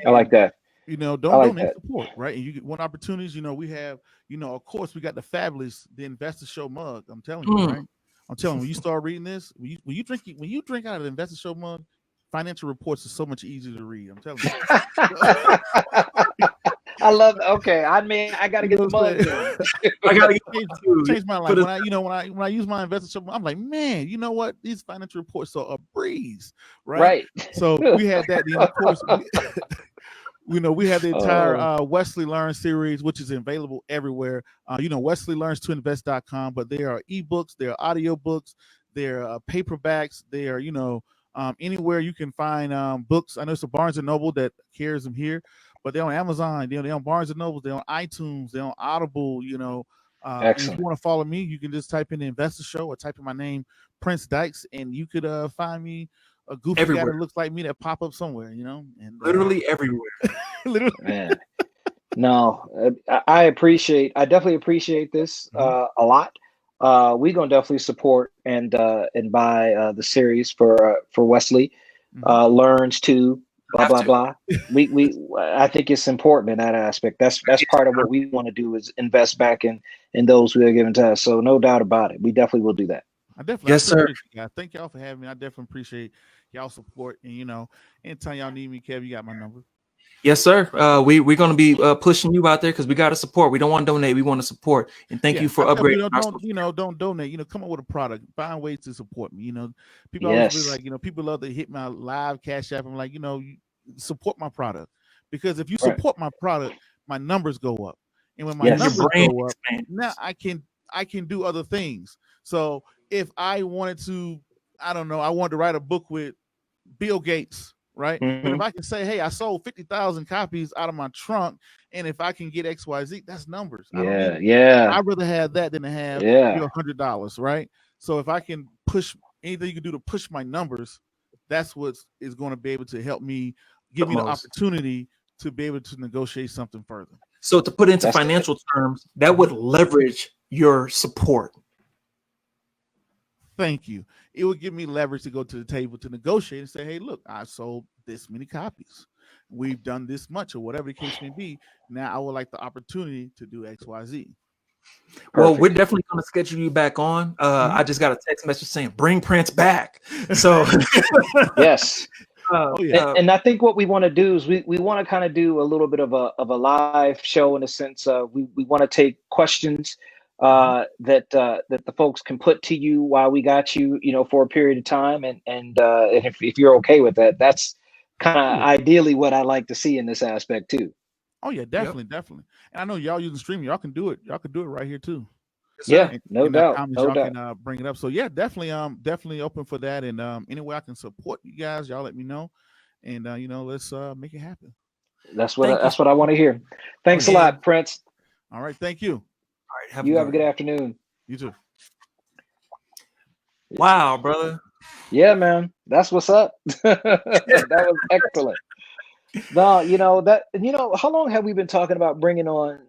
I like that. Don't donate, support, right? And you get one opportunities. We have, of course, we got the Investor Show mug. I'm telling you, right? I'm telling you, when you start reading this, when you drink out of the Investor Show mug, financial reports are so much easier to read. I'm telling you. I love. Okay, I gotta get the mug. I gotta change my life. When I use my Investor Show, I'm like, man, you know what? These financial reports are a breeze, right? So we had that. Of course. We have the entire Wesley Learn series, which is available everywhere. WesleyLearns2Invest.com, but there are ebooks, there are audiobooks, there are paperbacks, there are, anywhere you can find books. I know it's a Barnes & Noble that carries them here, but they're on Amazon, they're on Barnes & Noble, they're on iTunes, they're on Audible, and if you want to follow me, you can just type in the Investor Show or type in my name, Prince Dykes, and you could find me a goofy everywhere. Guy that looks like me that pop up somewhere, and literally everywhere. Literally. Man. No, I definitely appreciate this a lot. We're gonna definitely support and buy the series for Wesley. Learns to blah blah. I think it's important in that aspect. That's part of what we want to do is invest back in those who are given to us. So no doubt about it. We definitely will do that. I definitely appreciate you guys. Thank y'all for having me. I definitely appreciate y'all support. And anytime y'all need me, Kev, you got my number. Yes, sir. We're going to be pushing you out there because we got to support. We don't want to donate. We want to support. And thank you for upgrading. Don't donate. Come up with a product. Find ways to support me. People always be like, people love to hit my live Cash App. I'm like, support my product, because if you support my product, my numbers go up. And when my numbers go up, now I can do other things. So if I wanted to, I don't know, I wanted to write a book with Bill Gates. Right. But if I can say, hey, I sold 50,000 copies out of my trunk, and if I can get XYZ, that's numbers. I'd rather have that than to have $100. Right. So if I can push anything you can do to push my numbers, that's what is going to be able to help me, give me the opportunity to be able to negotiate something further. So to put into financial terms, that would leverage your support. Thank you. It would give me leverage to go to the table to negotiate and say, hey, look, I sold this many copies. We've done this much, or whatever the case may be. Now I would like the opportunity to do XYZ. Well, we're definitely going to schedule you back on. I just got a text message saying, bring Prince back. So yes. And I think what we want to do is we want to kind of do a little bit of a live show, in a sense. We want to take questions that the folks can put to you while we got you, for a period of time. And if you're okay with that, that's kind of ideally what I like to see in this aspect too. Oh yeah, definitely. And I know y'all using streaming, y'all can do it. Y'all can do it right here too. No doubt. Y'all can bring it up. So yeah, definitely open for that. And any way I can support you guys, y'all let me know. And let's make it happen. That's what I want to hear. Thanks a lot, Prince. All right, thank you. All right, have a good afternoon. You too. Wow, brother. Yeah, man. That's what's up. That was excellent. No, how long have we been talking about bringing on,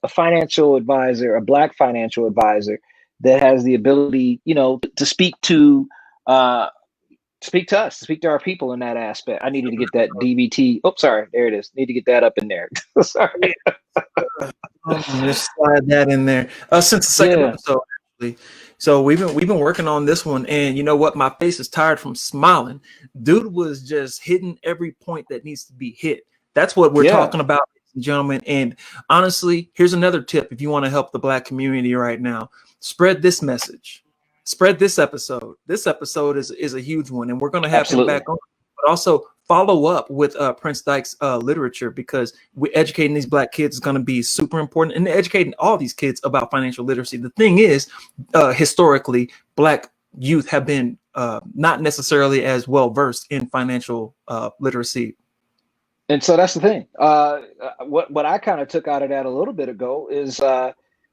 a financial advisor, a Black financial advisor that has the ability, to uh, speak to us, speak to our people in that aspect. I needed to get that DBT. Oh, sorry, there it is. Need to get that up in there. Sorry. Just slide that in there. Since the second Yeah. episode, actually. So we've been working on this one, and you know what? My face is tired from smiling. Dude was just hitting every point that needs to be hit. That's what we're talking about, ladies and gentlemen. And honestly, here's another tip: if you want to help the Black community right now, spread this message. Spread this episode. This episode is a huge one, and we're going to have him back on. But also follow up with Prince Dykes literature, because we're educating these Black kids is going to be super important, and educating all these kids about financial literacy. The thing is, historically, Black youth have been not necessarily as well versed in financial literacy. And so that's the thing. What I kind of took out of that a little bit ago is I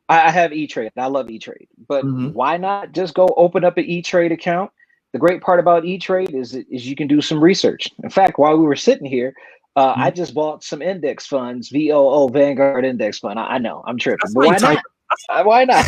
have E-Trade. I love E-Trade, but why not just go open up an E-Trade account? The great part about E-Trade is you can do some research. In fact, while we were sitting here, I just bought some index funds, VOO, Vanguard Index Fund. I know, I'm tripping, but why not? Why not?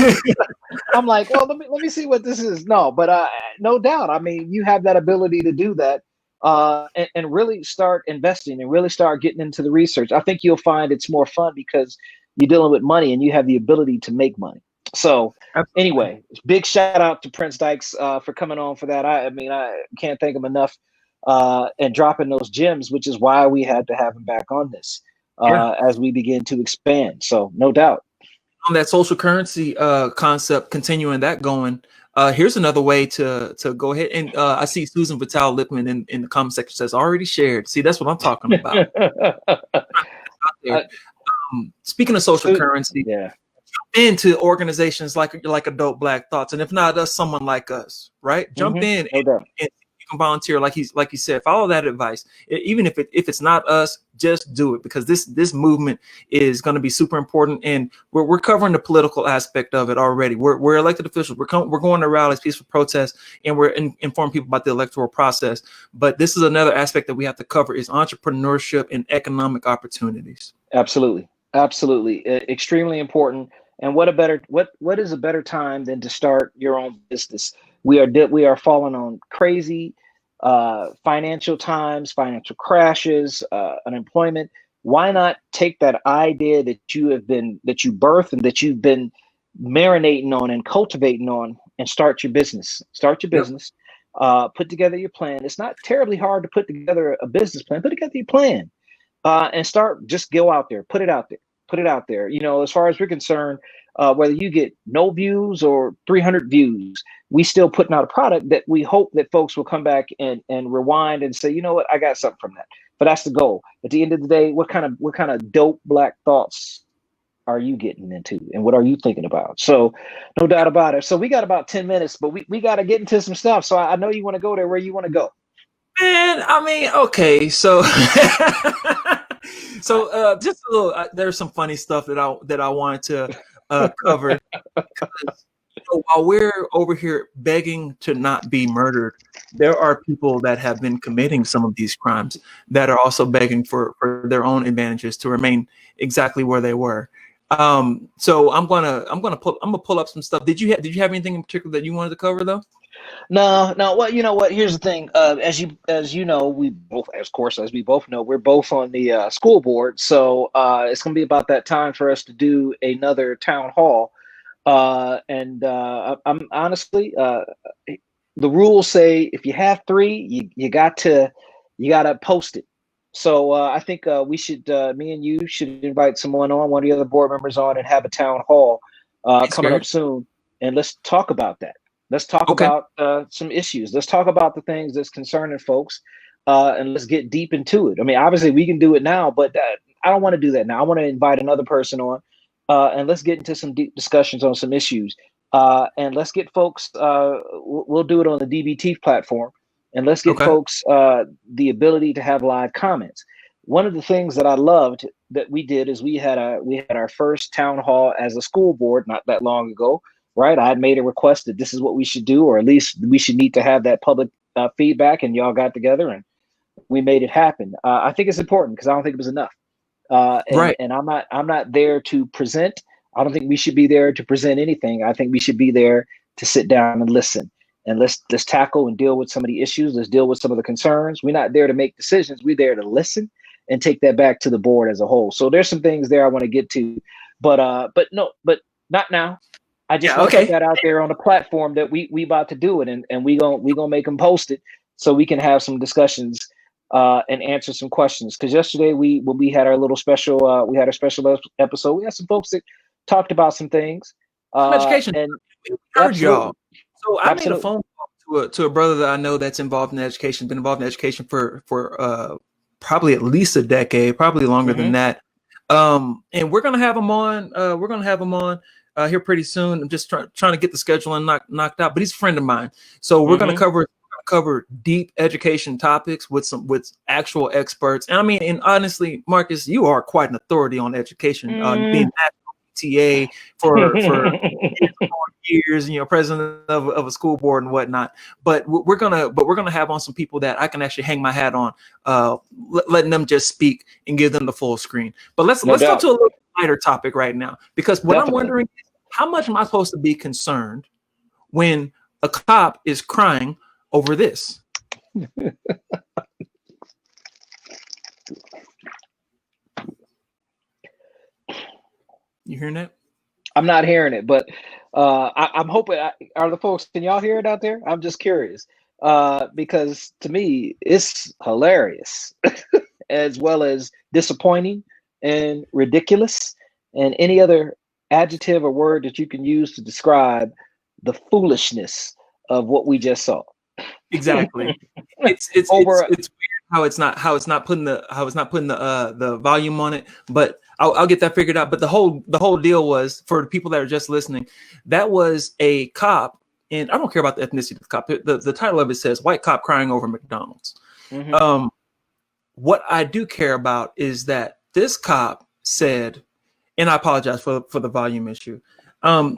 I'm like, well, let me see what this is. No, but no doubt. I mean, you have that ability to do that and really start investing and really start getting into the research. I think you'll find it's more fun because you're dealing with money and you have the ability to make money. So anyway, big shout out to Prince Dykes for coming on for that. I mean, I can't thank him enough and dropping those gems, which is why we had to have him back on this as we begin to expand. So no doubt. On that social currency concept, continuing that going, here's another way to go ahead. And I see Susan Vitale Lipman in the comment section says already shared. See, that's what I'm talking about. Speaking of social currency, jump into organizations like Adult Black Thoughts, and if not us, someone like us, right? Jump in and you can volunteer, like you said, follow that advice. Even if it's not us, just do it, because this movement is going to be super important, and we're covering the political aspect of it already. We're elected officials. We're going to rallies, peaceful protests, and we're informing people about the electoral process. But this is another aspect that we have to cover, is entrepreneurship and economic opportunities. Absolutely. Extremely important. And what is a better time than to start your own business? We are falling on crazy financial times, financial crashes, unemployment. Why not take that idea that you birthed and that you've been marinating on and cultivating on and start your business? Start your business. Put together your plan. It's not terribly hard to put together a business plan. Put together your plan. And just go out there, put it out there. As far as we're concerned, whether you get no views or 300 views, we still putting out a product that we hope that folks will come back and rewind and say, you know what, I got something from that. But that's the goal. At the end of the day, what kind of dope Black thoughts are you getting into, and what are you thinking about? So no doubt about it. So we got about 10 minutes, but we got to get into some stuff. So I know you want to go there. Where you want to go? Man, I mean, okay, so just a little. There's some funny stuff that I wanted to cover. While we're over here begging to not be murdered, there are people that have been committing some of these crimes that are also begging for their own advantages to remain exactly where they were. So I'm gonna pull up some stuff. Did you have anything in particular that you wanted to cover though? No. Well, you know what? Here's the thing. As you know, we both know, we're both on the school board. So it's going to be about that time for us to do another town hall. And I'm honestly, the rules say if you have 3, you got to post it. So I think we should, me and you should invite one of the other board members on, and have a town hall coming up soon, and let's talk about that. Let's talk about some issues. Let's talk about the things that's concerning folks, and let's get deep into it. I mean, obviously we can do it now, but I don't want to do that now. I want to invite another person on, and let's get into some deep discussions on some issues. And let's get folks, we'll do it on the DBT platform, and let's get folks the ability to have live comments. One of the things that I loved that we did is we had our first town hall as a school board not that long ago. Right, I had made a request that this is what we should do, or at least we should need to have that public feedback, and y'all got together and we made it happen. I think it's important because I don't think it was enough. And I'm not there to present. I don't think we should be there to present anything. I think we should be there to sit down and listen. And let's tackle and deal with some of the issues. Let's deal with some of the concerns. We're not there to make decisions. We're there to listen and take that back to the board as a whole. So there's some things there I want to get to, but not now. I just want to put that out there on the platform that we about to do it, and we gonna make them post it so we can have some discussions and answer some questions. Because yesterday when we had our little special we had a special episode. We had some folks that talked about some things. Education. And we heard y'all. So I made a phone call to a brother that I know that's involved in education. Been involved in education for probably at least a decade, probably longer than that. And we're gonna have him on. We're gonna have him on here pretty soon. I'm just trying to get the scheduling knocked out. But he's a friend of mine, so we're gonna cover deep education topics with actual experts. And I mean, and honestly, Marcus, you are quite an authority on education, being TA for years, president of a school board and whatnot. But we're gonna have on some people that I can actually hang my hat on, letting them just speak and give them the full screen. But let's go to a little lighter topic right now, because what I'm wondering is, how much am I supposed to be concerned when a cop is crying over this? You hearing that? I'm not hearing it, but I'm hoping. Are the folks? Can y'all hear it out there? I'm just curious because to me, it's hilarious, as well as disappointing and ridiculous, and any other adjective or word that you can use to describe the foolishness of what we just saw. Exactly. It's weird how it's not putting the volume on it, but I'll get that figured out. But the whole deal was, for the people that are just listening, that was a cop, and I don't care about the ethnicity of the cop. The title of it says "White Cop Crying Over McDonald's." What I do care about is that this cop said, and I apologize for the volume issue.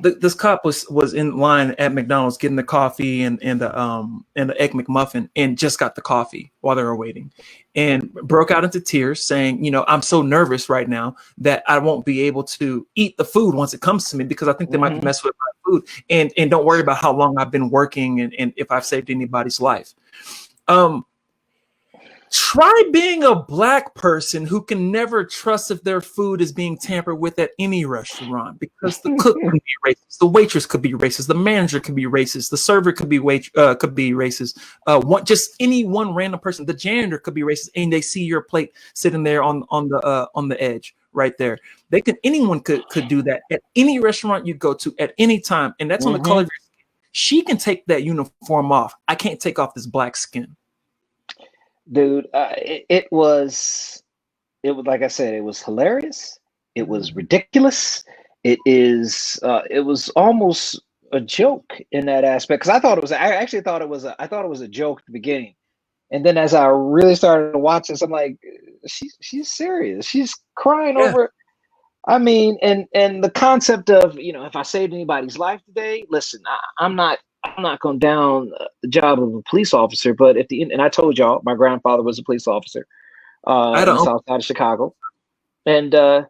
This cop was in line at McDonald's getting the coffee and the Egg McMuffin, and just got the coffee while they were waiting, and broke out into tears, saying, I'm so nervous right now that I won't be able to eat the food once it comes to me, because I think they might mess with my food, and don't worry about how long I've been working and if I've saved anybody's life. Try being a Black person who can never trust if their food is being tampered with at any restaurant, because the cook can be racist, the waitress could be racist, the manager could be racist, the server could be racist. Just any one random person, the janitor could be racist, and they see your plate sitting there on the edge right there. Anyone could do that at any restaurant you go to at any time, and that's on the color of your skin. She can take that uniform off. I can't take off this black skin. Dude, it was like I said, it was hilarious. It was ridiculous. It was almost a joke in that aspect, because I actually thought it was a joke at the beginning, and then as I really started to watch this, I'm like, she's serious. She's crying over it. I mean, and the concept of, if I saved anybody's life today, listen, I'm not going down the job of a police officer, but and I told y'all, my grandfather was a police officer in the south side of Chicago, and the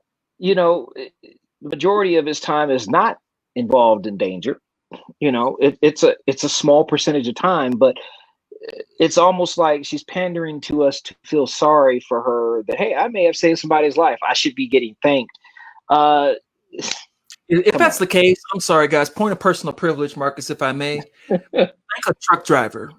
majority of his time is not involved in danger. It's a small percentage of time, but it's almost like she's pandering to us to feel sorry for her, that, hey, I may have saved somebody's life, I should be getting thanked. If that's the case, I'm sorry, guys. Point of personal privilege, Marcus, if I may. Thank a truck driver.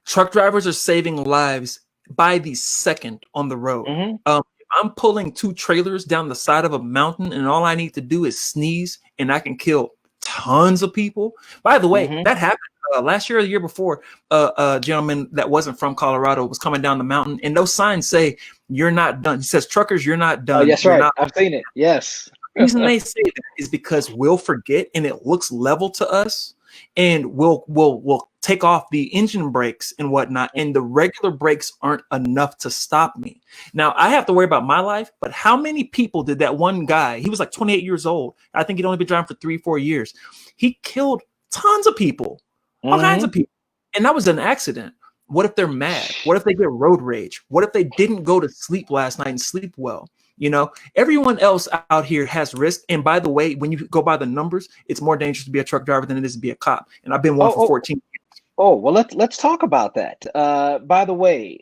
Truck drivers are saving lives by the second on the road. If I'm pulling 2 trailers down the side of a mountain, and all I need to do is sneeze, and I can kill tons of people. By the way, that happened last year or the year before. A gentleman that wasn't from Colorado was coming down the mountain, and those signs say, "You're not done." He says, "Truckers, you're not done." Oh, yes, right. I've seen it. Yes. The reason they say that is because we'll forget, and it looks level to us, and we'll take off the engine brakes and whatnot, and the regular brakes aren't enough to stop me. Now I have to worry about my life, but how many people did that one guy? He was like 28 years old. I think he'd only been driving for 3-4 years. He killed tons of people, all kinds of people, and that was an accident. What if they're mad? What if they get road rage? What if they didn't go to sleep last night and sleep well? You know, everyone else out here has risk. And by the way, when you go by the numbers, it's more dangerous to be a truck driver than it is to be a cop. And I've been one for 14 years. Oh, well, let's talk about that. By the way,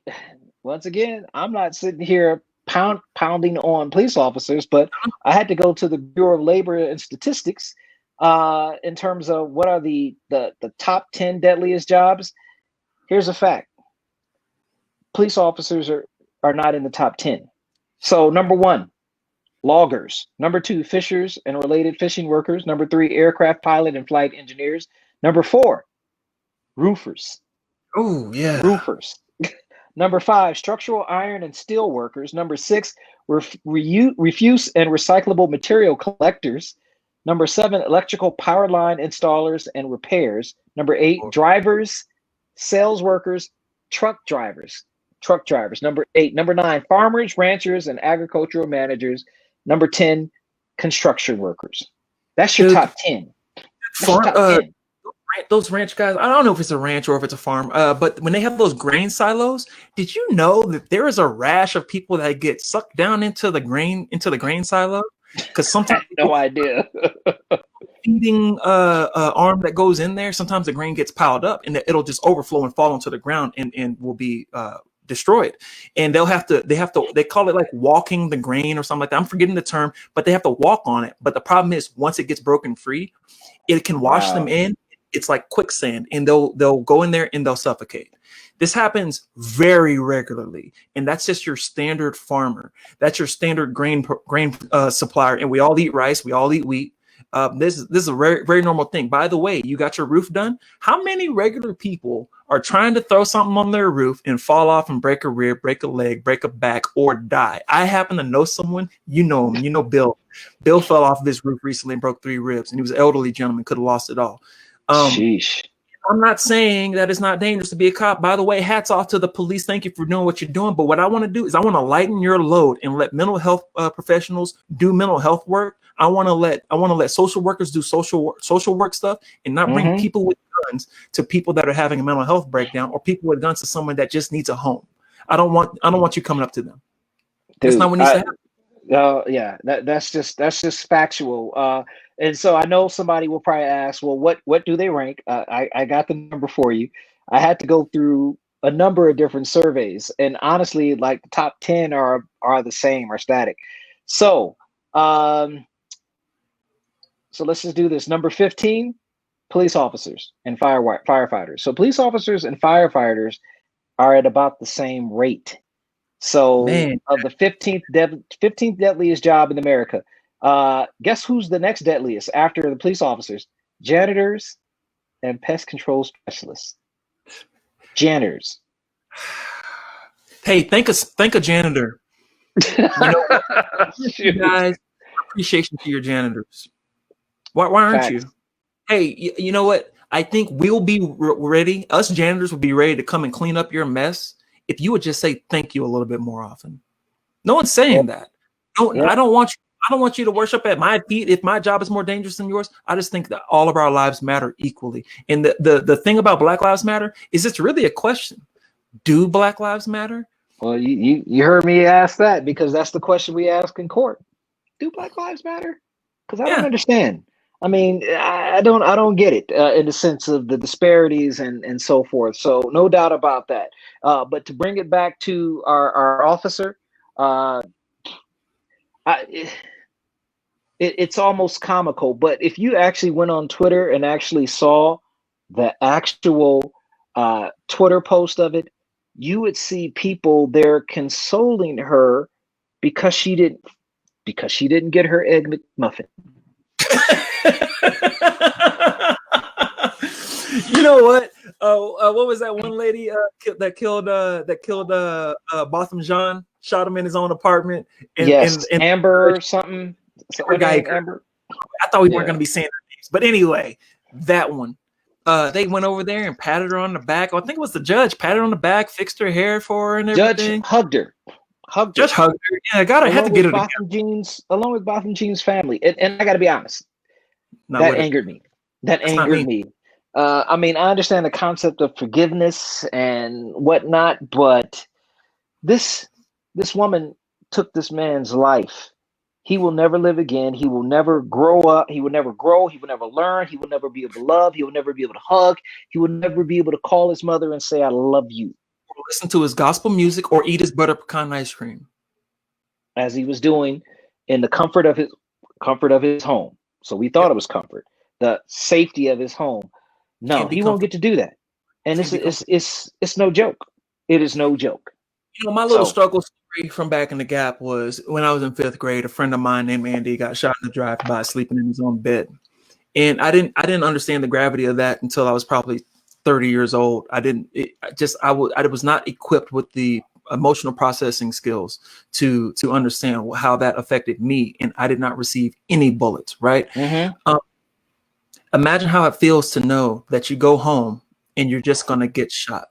once again, I'm not sitting here pounding on police officers, but I had to go to the Bureau of Labor and Statistics in terms of what are the top 10 deadliest jobs. Here's a fact. Police officers are not in the top 10. So number 1, loggers. Number 2, fishers and related fishing workers. Number 3, aircraft pilot and flight engineers. Number 4, roofers. Oh, yeah. Roofers. Number 5, structural iron and steel workers. Number 6, refuse and recyclable material collectors. Number 7, electrical power line installers and repairs. Number 8, drivers, sales workers, truck drivers. Number 8. Number 9, farmers, ranchers, and agricultural managers. Number 10, construction workers. That's your top 10. Top 10. Those ranch guys, I don't know if it's a ranch or if it's a farm, but when they have those grain silos, did you know that there is a rash of people that get sucked down into the grain silo? Because sometimes no idea. Feeding arm that goes in there, sometimes the grain gets piled up and it'll just overflow and fall into the ground and will be destroyed. And they call it like walking the grain or something like that. I'm forgetting the term, but they have to walk on it. But the problem is once it gets broken free, it can wash them in. It's like quicksand, and they'll go in there and they'll suffocate. This happens very regularly, and that's just your standard farmer. That's your standard grain supplier, and we all eat rice. We all eat wheat. This is a very, very normal thing. By the way, you got your roof done. How many regular people are trying to throw something on their roof and fall off and break a rib, break a leg, break a back, or die? I happen to know someone. You know him. You know Bill. Bill fell off of his roof recently and broke 3 ribs, and he was an elderly gentleman. Could have lost it all. Sheesh. I'm not saying that it's not dangerous to be a cop. By the way, hats off to the police. Thank you for doing what you're doing. But what I want to do is I want to lighten your load and let mental health professionals do mental health work. I want to let social workers do social work stuff and not bring people with guns to people that are having a mental health breakdown or people with guns to someone that just needs a home. I don't want you coming up to them. Dude, that's not what needs to happen. Yeah, that's just factual. And so I know somebody will probably ask, well, what do they rank? I got the number for you. I had to go through a number of different surveys, and honestly, like the top 10 are the same, are static. So let's just do this. Number 15, police officers and firefighters. So police officers and firefighters are at about the same rate. So of the 15th deadliest job in America, guess who's the next deadliest after the police officers? Janitors and pest control specialists. Janitors. Hey, thank a janitor. You know, you guys, appreciation to your janitors. Why aren't Facts. you? Hey, you know what? I think we'll be ready. Us janitors will be ready to come and clean up your mess if you would just say thank you a little bit more often. No one's saying that. I don't want you to worship at my feet if my job is more dangerous than yours. I just think that all of our lives matter equally. And the thing about Black Lives Matter is it's really a question. Do Black Lives matter? Well, you heard me ask that because that's the question we ask in court. Do Black Lives matter? Because I don't understand. I mean, I don't get it in the sense of the disparities and so forth. So no doubt about that. But to bring it back to our officer, it's almost comical. But if you actually went on Twitter and actually saw the actual Twitter post of it, you would see people there consoling her because she didn't get her egg McMuffin. You know what? What was that one lady that killed Botham Jean? Shot him in his own apartment. And Amber or something. Amber. I thought we weren't going to be saying their names, but anyway, that one. They went over there and patted her on the back. I think it was the judge. Patted her on the back, fixed her hair for her, and everything. Judge hugged her. Judge hugged her. Yeah, I had to get her along with Botham Jean's family. And I got to be honest, that angered me. That angered me. I mean, I understand the concept of forgiveness and whatnot, but this woman took this man's life. He will never live again. He will never grow up. He will never grow. He will never learn. He will never be able to love. He will never be able to hug. He will never be able to call his mother and say, I love you. Or listen to his gospel music or eat his butter pecan ice cream. As he was doing in the comfort of his home. So we thought it was comfort, the safety of his home. No, he won't get to do that. And it's no joke. It is no joke. You know, my little struggle story from back in the Gap was when I was in 5th grade. A friend of mine named Andy got shot in the drive-by, sleeping in his own bed, and I didn't understand the gravity of that until I was probably 30 years old. I was not equipped with the emotional processing skills to understand how that affected me, and I did not receive any bullets. Right? Mm-hmm. Imagine how it feels to know that you go home and you're just gonna get shot.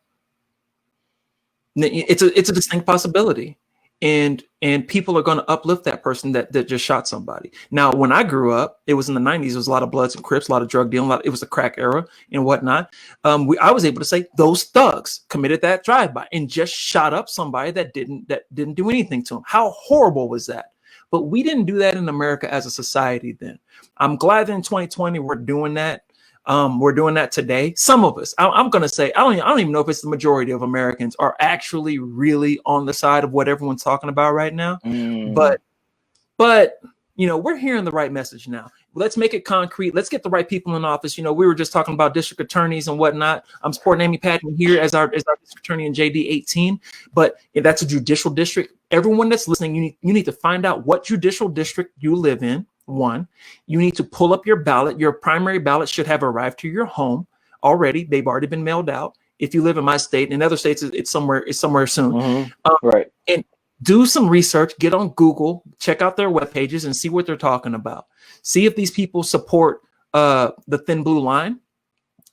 It's a distinct possibility, and people are going to uplift that person that just shot somebody. Now, when I grew up, it was in the 90s. There was a lot of Bloods and Crips, a lot of drug dealing. It was the crack era and whatnot. I was able to say those thugs committed that drive-by and just shot up somebody that didn't do anything to them. How horrible was that? But we didn't do that in America as a society then. I'm glad that in 2020 we're doing that. We're doing that today. Some of us, I'm going to say, I don't even know if it's the majority of Americans are actually really on the side of what everyone's talking about right now. But, you know, we're hearing the right message now. Let's make it concrete. Let's get the right people in office. You know, we were just talking about district attorneys and whatnot. I'm supporting Amy Patton here as our district attorney in JD 18, but if that's a judicial district. Everyone that's listening, you need to find out what judicial district you live in. One, you need to pull up your ballot. Your primary ballot should have arrived to your home already. They've already been mailed out. If you live in my state, in other states, it's somewhere soon. Mm-hmm. Right. And do some research. Get on Google, check out their web pages, and see what they're talking about. See if these people support the thin blue line,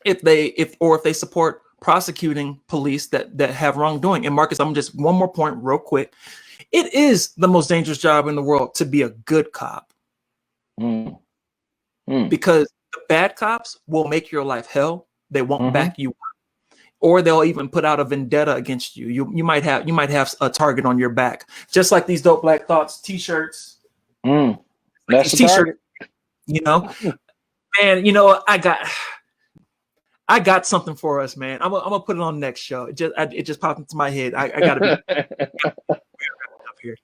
if they support prosecuting police that have wrongdoing. And Marcus, I'm just one more point, real quick. It is the most dangerous job in the world to be a good cop. Because the bad cops will make your life hell. They won't back you up, or they'll even put out a vendetta against you. You might have a target on your back, just like these Dope Black Thoughts t-shirts. That's a target. You know, man. You know, I got something for us, man. I'm gonna put it on next show. It just popped into my head. I gotta be up here.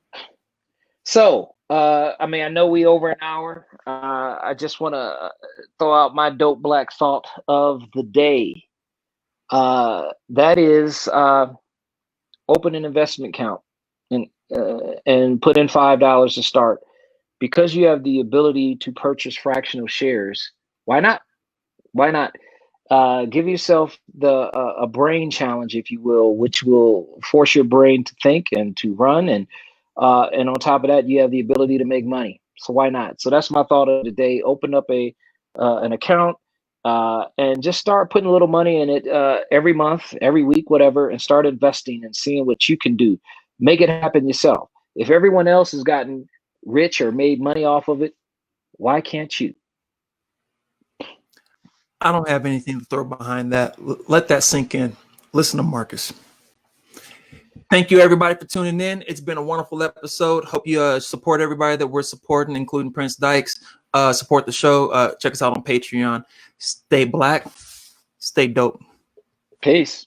So. I mean, I know we over an hour. I just want to throw out my dope black thought of the day. That is, open an investment account and put in $5 to start. Because you have the ability to purchase fractional shares. Why not? Why not? Give yourself a brain challenge, if you will, which will force your brain to think and to run. And on top of that, you have the ability to make money. So why not? So that's my thought of the day. Open up an account and just start putting a little money in it every month, every week, whatever, and start investing and seeing what you can do. Make it happen yourself. If everyone else has gotten rich or made money off of it, why can't you? I don't have anything to throw behind that. Let that sink in. Listen to Marcus. Thank you, everybody, for tuning in. It's been a wonderful episode. Hope you support everybody that we're supporting, including Prince Dykes. Support the show. Check us out on Patreon. Stay black. Stay dope. Peace.